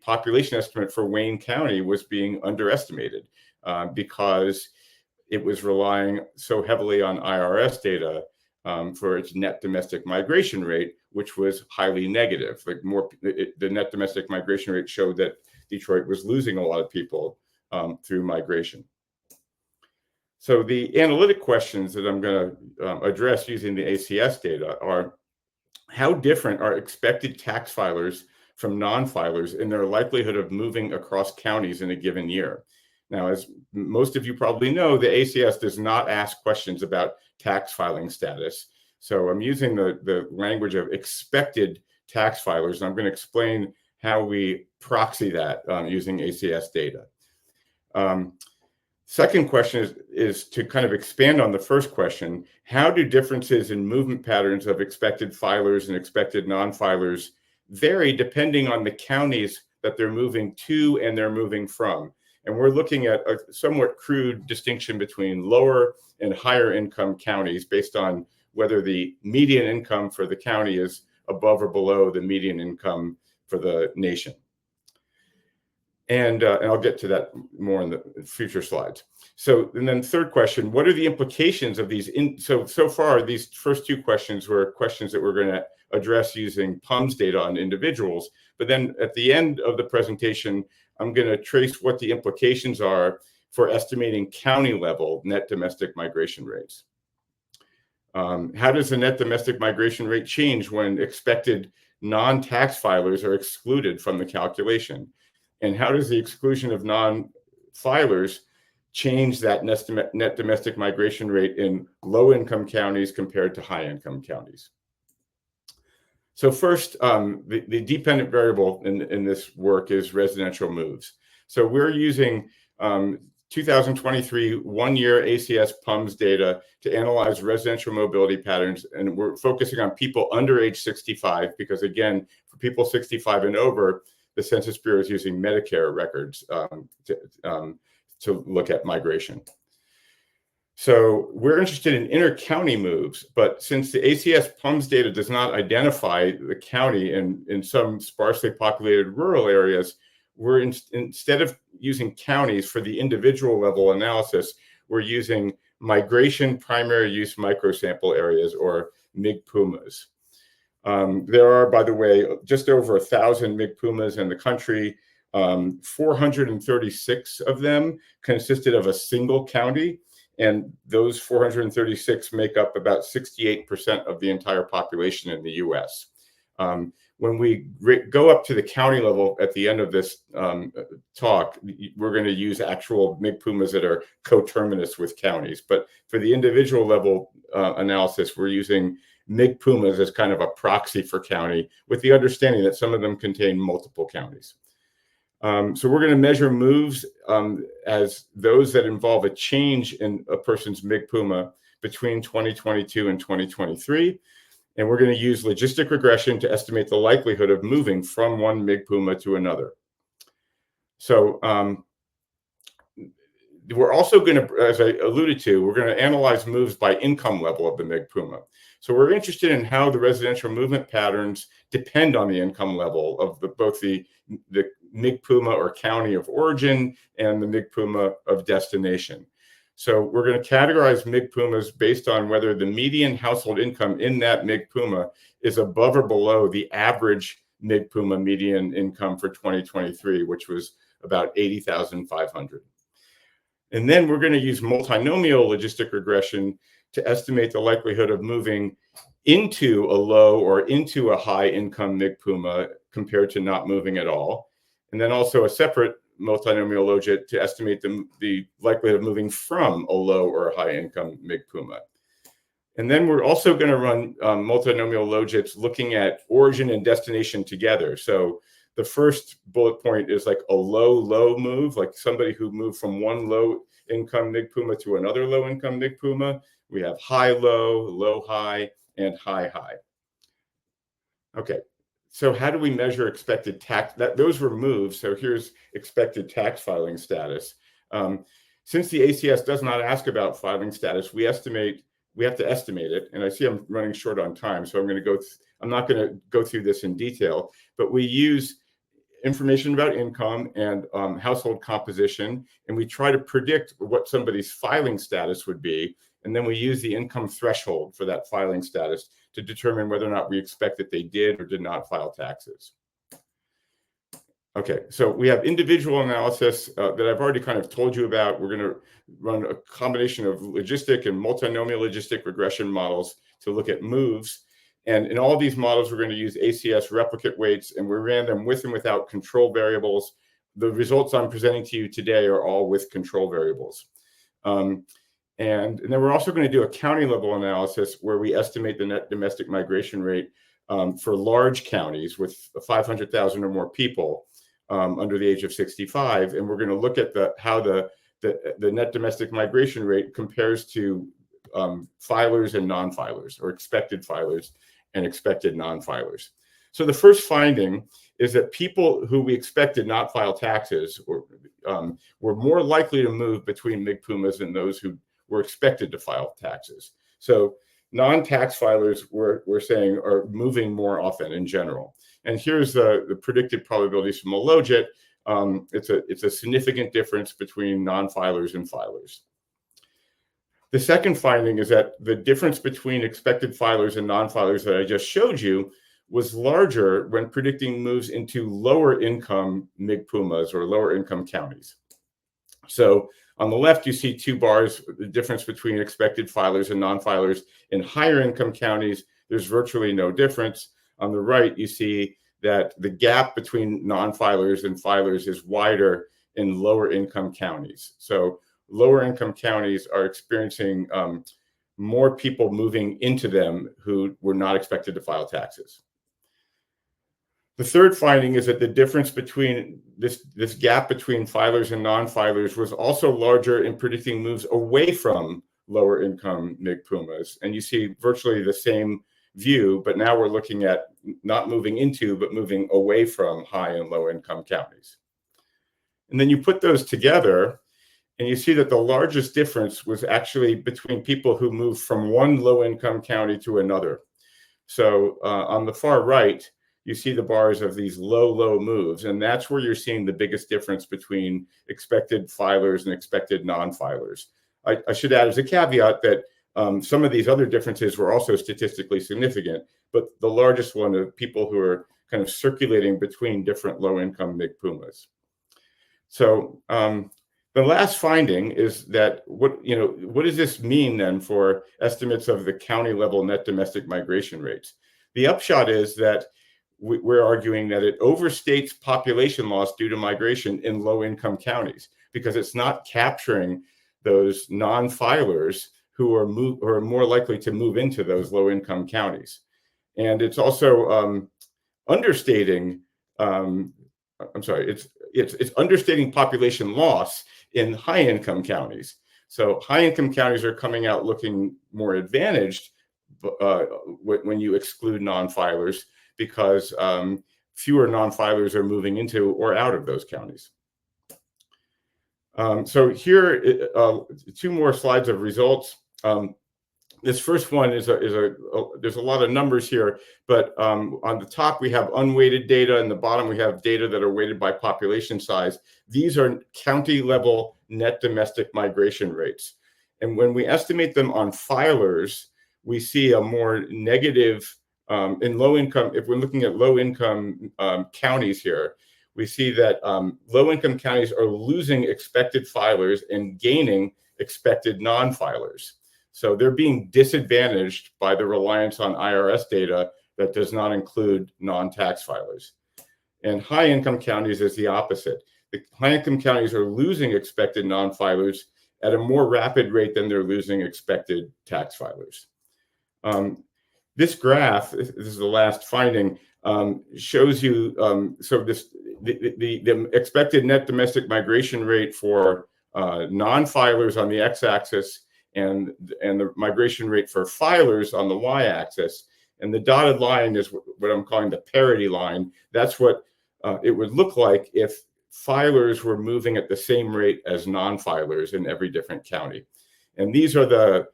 population estimate for Wayne County was being underestimated because it was relying so heavily on IRS data for its net domestic migration rate, which was highly negative. Like the net domestic migration rate showed that Detroit was losing a lot of people through migration. So the analytic questions that I'm going to address using the ACS data are, how different are expected tax filers from non-filers in their likelihood of moving across counties in a given year? Now, as most of you probably know, the ACS does not ask questions about tax filing status. So I'm using the language of expected tax filers, and I'm going to explain how we proxy that using ACS data. Second question is to kind of expand on the first question. How do differences in movement patterns of expected filers and expected non-filers vary depending on the counties that they're moving to and they're moving from? And we're looking at a somewhat crude distinction between lower and higher income counties based on whether the median income for the county is above or below the median income for the nation. And I'll get to that more in the future slides. So, and then third question, what are the implications of these? So far, these first two questions were questions that we're going to address using PUMS data on individuals. But then at the end of the presentation, I'm going to trace what the implications are for estimating county level net domestic migration rates. How does the net domestic migration rate change when expected non-tax filers are excluded from the calculation? And how does the exclusion of non-filers change that net domestic migration rate in low-income counties compared to high-income counties? So first, the dependent variable in this work is residential moves. So we're using 2023 one-year ACS PUMS data to analyze residential mobility patterns, and we're focusing on people under age 65 because, again, for people 65 and over, the Census Bureau is using Medicare records to look at migration. So we're interested in inter-county moves, but since the ACS PUMS data does not identify the county in some sparsely populated rural areas, we're instead of using counties for the individual level analysis, we're using migration primary use microsample areas, or MIG-PUMAs. There are, by the way, just over 1,000 MIG-PUMAs in the country. 436 of them consisted of a single county, and those 436 make up about 68% of the entire population in the US. When we go up to the county level at the end of this talk, we're going to use actual MIG-PUMAs that are coterminous with counties. But for the individual level analysis, we're using MIG-PUMAs as kind of a proxy for county, with the understanding that some of them contain multiple counties. So we're going to measure moves as those that involve a change in a person's MIG-PUMA between 2022 and 2023. And we're going to use logistic regression to estimate the likelihood of moving from one MIG-PUMA to another. So we're also going to, as I alluded to, we're going to analyze moves by income level of the MIG-PUMA. So we're interested in how the residential movement patterns depend on the income level of both the MIG-PUMA or county of origin and the MIG-PUMA of destination. So we're going to categorize MIG-PUMAs based on whether the median household income in that MIG-PUMA is above or below the average MIG-PUMA median income for 2023, which was about $80,500. And then we're going to use multinomial logistic regression to estimate the likelihood of moving into a low or into a high income MIG-PUMA compared to not moving at all. And then also a separate multinomial logit to estimate the likelihood of moving from a low or a high income MIG-PUMA. And then we're also going to run multinomial logits looking at origin and destination together. So the first bullet point is like a low move, like somebody who moved from one low income MIG-PUMA to another low income MIG-PUMA. We have low, high, and high. Okay. So how do we measure expected tax? Those were moves. So here's expected tax filing status. Since the ACS does not ask about filing status, we have to estimate it. And I see I'm running short on time, so I'm not going to go through this in detail, but we use information about income and household composition, and we try to predict what somebody's filing status would be. And then we use the income threshold for that filing status to determine whether or not we expect that they did or did not file taxes. Okay, so we have individual analysis that I've already kind of told you about. We're going to run a combination of logistic and multinomial logistic regression models to look at moves. And in all of these models, we're going to use ACS replicate weights, and we ran them with and without control variables. The results I'm presenting to you today are all with control variables. And then we're also going to do a county level analysis where we estimate the net domestic migration rate for large counties with 500,000 or more people under the age of 65. And we're going to look at how the net domestic migration rate compares to filers and non-filers, or expected filers and expected non-filers. So the first finding is that people who we expect did not file taxes were more likely to move between MIGPUMAs than those who were expected to file taxes. So non-tax filers, we're saying, are moving more often in general. And here's the predicted probabilities from a logit. It's a significant difference between non-filers and filers. The second finding is that the difference between expected filers and non-filers that I just showed you was larger when predicting moves into lower income MIGPUMAs or lower income counties. So on the left, you see two bars, the difference between expected filers and non-filers. In higher income counties, there's virtually no difference. On the right, you see that the gap between non-filers and filers is wider in lower income counties. So lower income counties are experiencing more people moving into them who were not expected to file taxes. The third finding is that the difference between this gap between filers and non-filers was also larger in predicting moves away from lower income MIGPUMAs. And you see virtually the same view, but now we're looking at not moving into, but moving away from high and low income counties. And then you put those together and you see that the largest difference was actually between people who moved from one low income county to another. So on the far right, you see the bars of these low moves, and that's where you're seeing the biggest difference between expected filers and expected non-filers. I should add as a caveat that some of these other differences were also statistically significant, but the largest one of people who are kind of circulating between different low-income MIGPUMAs. So the last finding is that what does this mean then for estimates of the county level net domestic migration rates? The upshot is that we're arguing that it overstates population loss due to migration in low-income counties because it's not capturing those non-filers who are more likely to move into those low-income counties. And it's also understating, it's understating population loss in high-income counties. So high-income counties are coming out looking more advantaged when you exclude non-filers, because fewer non-filers are moving into or out of those counties. So here, two more slides of results. This first one is there's a lot of numbers here, but on the top we have unweighted data, and the bottom we have data that are weighted by population size. These are county level net domestic migration rates. And when we estimate them on filers, we see a more negative in low income. If we're looking at low income counties here, we see that low income counties are losing expected filers and gaining expected non-filers. So they're being disadvantaged by the reliance on IRS data that does not include non-tax filers. And high income counties is the opposite. The high income counties are losing expected non-filers at a more rapid rate than they're losing expected tax filers. This graph, this is the last finding, shows you the expected net domestic migration rate for non-filers on the x-axis and the migration rate for filers on the y-axis. And the dotted line is what I'm calling the parity line. That's what it would look like if filers were moving at the same rate as non-filers in every different county. And these are the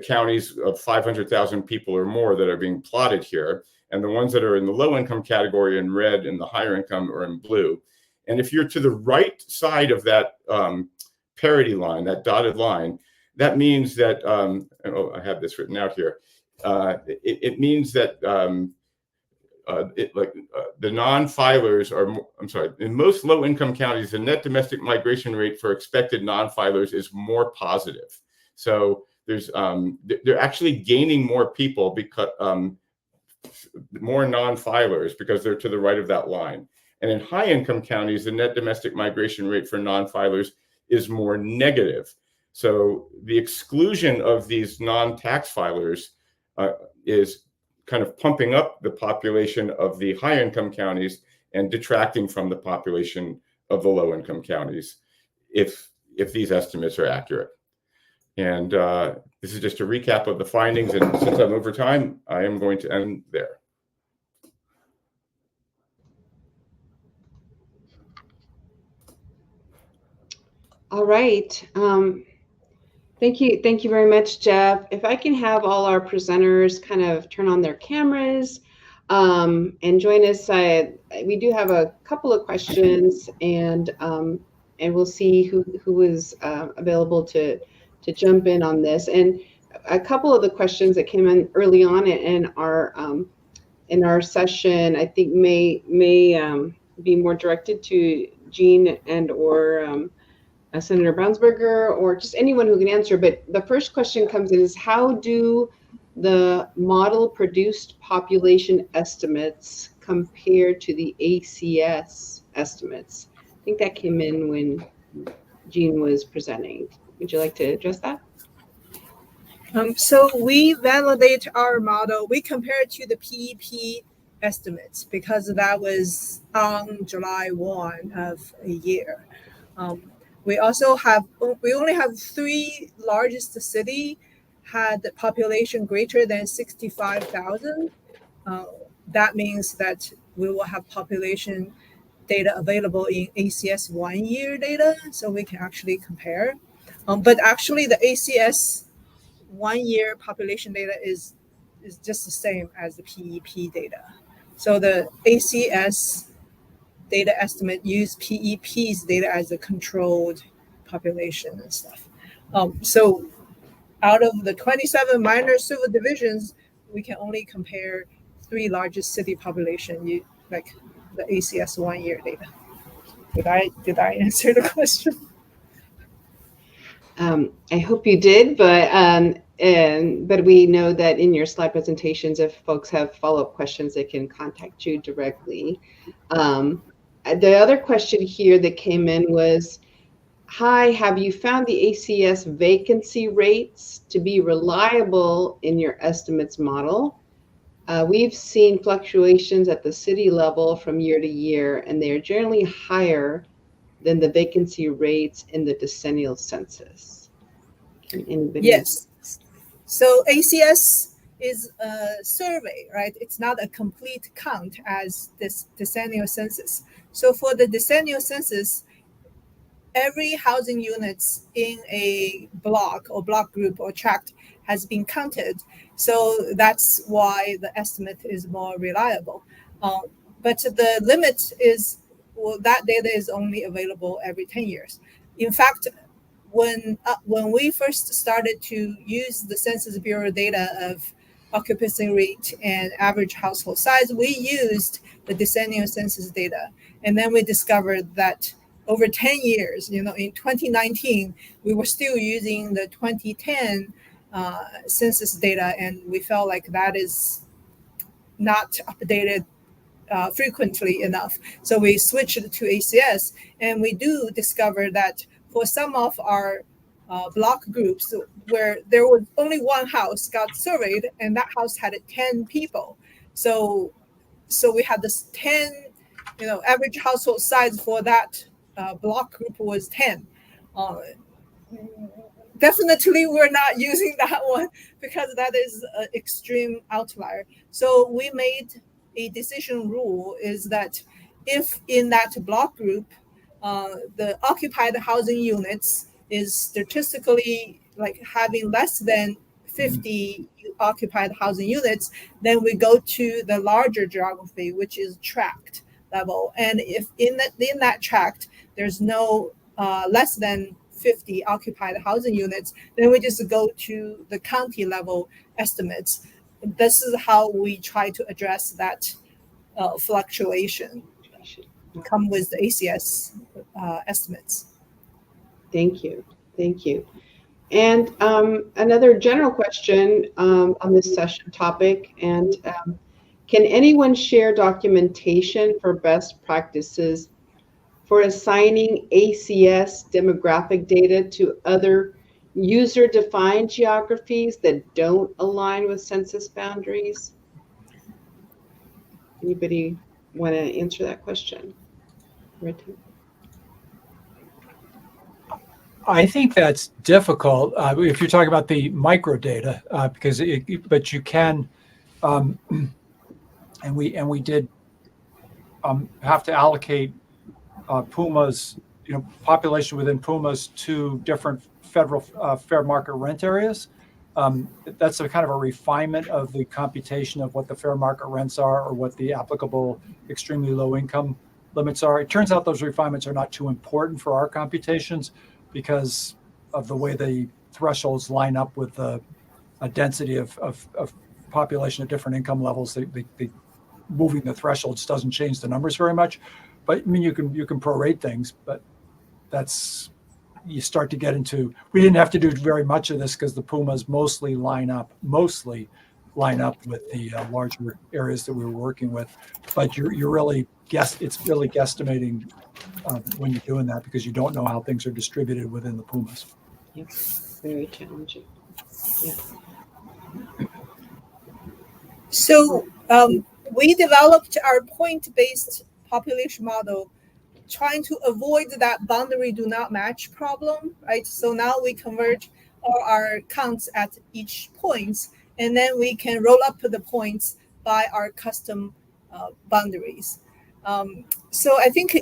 counties of 500,000 people or more that are being plotted here. And the ones that are in the low income category in red and the higher income are in blue. And if you're to the right side of that parity line, that dotted line, that means that, I have this written out here. It means that the non-filers are, in most low income counties, the net domestic migration rate for expected non-filers is more positive. So there's they're actually gaining more people because more non-filers because they're to the right of that line. And in high income counties, the net domestic migration rate for non-filers is more negative. So the exclusion of these non-tax filers is kind of pumping up the population of the high income counties and detracting from the population of the low income counties if these estimates are accurate. And this is just a recap of the findings. And since I'm over time, I am going to end there. All right. Thank you very much, Jeff. If I can have all our presenters kind of turn on their cameras and join us. We do have a couple of questions, and we'll see who is available to jump in on this. And a couple of the questions that came in early on in our session, I think may be more directed to Jean and or Senator Brownsberger, or just anyone who can answer. But the first question comes in is, how do the model produced population estimates compare to the ACS estimates? I think that came in when Jean was presenting. Would you like to address that? So we validate our model. We compare it to the PEP estimates because that was on July 1 of a year. We only have 3 largest city had the population greater than 65,000. That means that we will have population data available in ACS 1 year data, so we can actually compare. But actually the ACS 1 year population data is just the same as the PEP data. So the ACS data estimate use PEP's data as a controlled population and stuff. So out of the 27 minor civil divisions, we can only compare 3 largest city population, like the ACS 1 year data. Did I answer the question? I hope you did, but we know that in your slide presentations, if folks have follow-up questions, they can contact you directly. The other question here that came in was, hi, have you found the ACS vacancy rates to be reliable in your estimates model? We've seen fluctuations at the city level from year to year, and they are generally higher than the vacancy rates in the decennial census. Can anybody? Yes. So ACS is a survey, right? It's not a complete count as this decennial census. So for the decennial census, every housing units in a block or block group or tract has been counted. So that's why the estimate is more reliable. But the limit is, well, that data is only available every 10 years. In fact, when we first started to use the Census Bureau data of occupancy rate and average household size, we used the decennial census data. And then we discovered that over 10 years, in 2019, we were still using the 2010 census data, and we felt like that is not updated frequently enough. So we switched to ACS, and we do discover that for some of our block groups where there was only one house got surveyed, and that house had 10 people. So we had this 10, average household size for that block group was 10. Definitely we're not using that one because that is an extreme outlier. So we made a decision rule is that if in that block group, the occupied housing units is statistically like having less than 50 occupied housing units, then we go to the larger geography, which is tract level. And if in that tract, there's no less than 50 occupied housing units, then we just go to the county level estimates. This is how we try to address that fluctuation. Come with the ACS estimates. Thank you. And another general question on this session topic, and can anyone share documentation for best practices for assigning ACS demographic data to other user-defined geographies that don't align with census boundaries? Anybody want to answer that question? I think that's difficult if you're talking about the microdata, because but you can, and we did have to allocate pumas population within Puma's two different federal fair market rent areas. That's a kind of a refinement of the computation of what the fair market rents are or what the applicable extremely low income limits are. It turns out those refinements are not too important for our computations because of the way the thresholds line up with the density of population at different income levels. Moving the thresholds doesn't change the numbers very much, but I mean you can prorate things, but you start to get into. We didn't have to do very much of this because the Pumas mostly line up with the larger areas that we were working with. But you're really it's really guesstimating when you're doing that because you don't know how things are distributed within the Pumas. Yep. Very challenging. Yeah. So we developed our point-based population model trying to avoid that boundary do not match problem, right? So now we converge all our counts at each points, and then we can roll up the points by our custom boundaries. So I think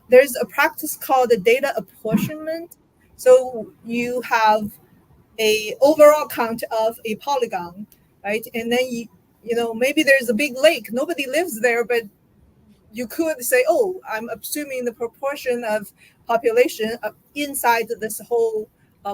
there's a practice called the data apportionment. So you have a overall count of a polygon, right? And then maybe there's a big lake, nobody lives there, but you could say, oh, I'm assuming the proportion of population inside this whole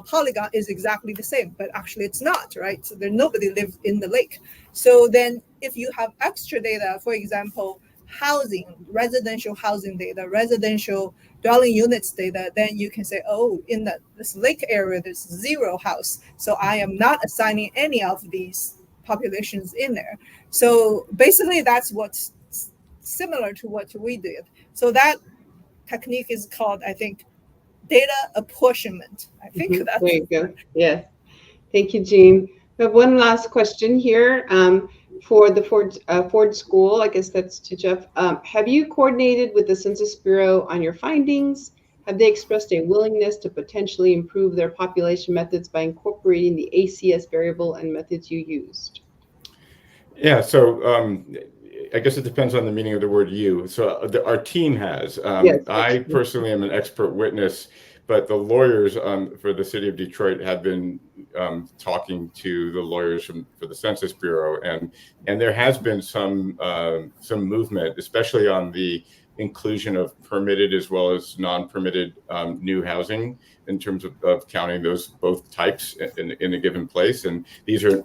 polygon is exactly the same, but actually it's not, right? So nobody lives in the lake. So then if you have extra data, for example, housing, residential housing data, residential dwelling units data, then you can say, oh, in this lake area, there's 0 house. So I am not assigning any of these populations in there. So basically that's what's similar to what we did. So that technique is called, I think, data apportionment. I think that's there you go. Yes. Thank you, Jean. We have one last question here for the Ford School. I guess that's to Jeff. Have you coordinated with the Census Bureau on your findings? Have they expressed a willingness to potentially improve their population methods by incorporating the ACS variable and methods you used? Yeah, so I guess it depends on the meaning of the word you. So our team has. Yes, I personally am an expert witness, but the lawyers for the city of Detroit have been talking to the lawyers for the Census Bureau, and there has been some movement, especially on the inclusion of permitted as well as non-permitted new housing in terms of counting those both types in a given place. And these are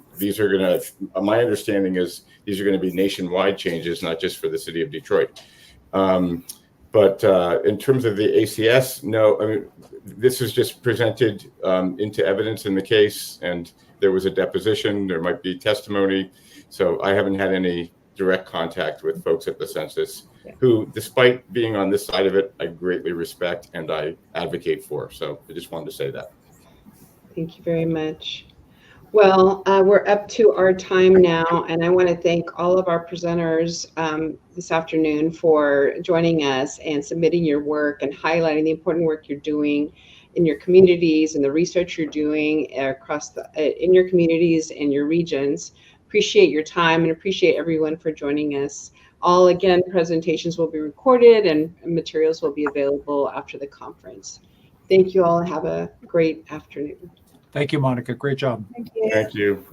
going to, my understanding is these are going to be nationwide changes, not just for the city of Detroit. But in terms of the ACS, no, I mean, this is just presented into evidence in the case, and there was a deposition, there might be testimony. So I haven't had any direct contact with folks at the census who, despite being on this side of it, I greatly respect and I advocate for. So I just wanted to say that. Thank you very much. Well, we're up to our time now, and I want to thank all of our presenters this afternoon for joining us and submitting your work and highlighting the important work you're doing in your communities and the research you're doing across in your communities and your regions. Appreciate your time and appreciate everyone for joining us. All, again, presentations will be recorded and materials will be available after the conference. Thank you all and have a great afternoon. Thank you, Monica. Great job. Thank you. Thank you.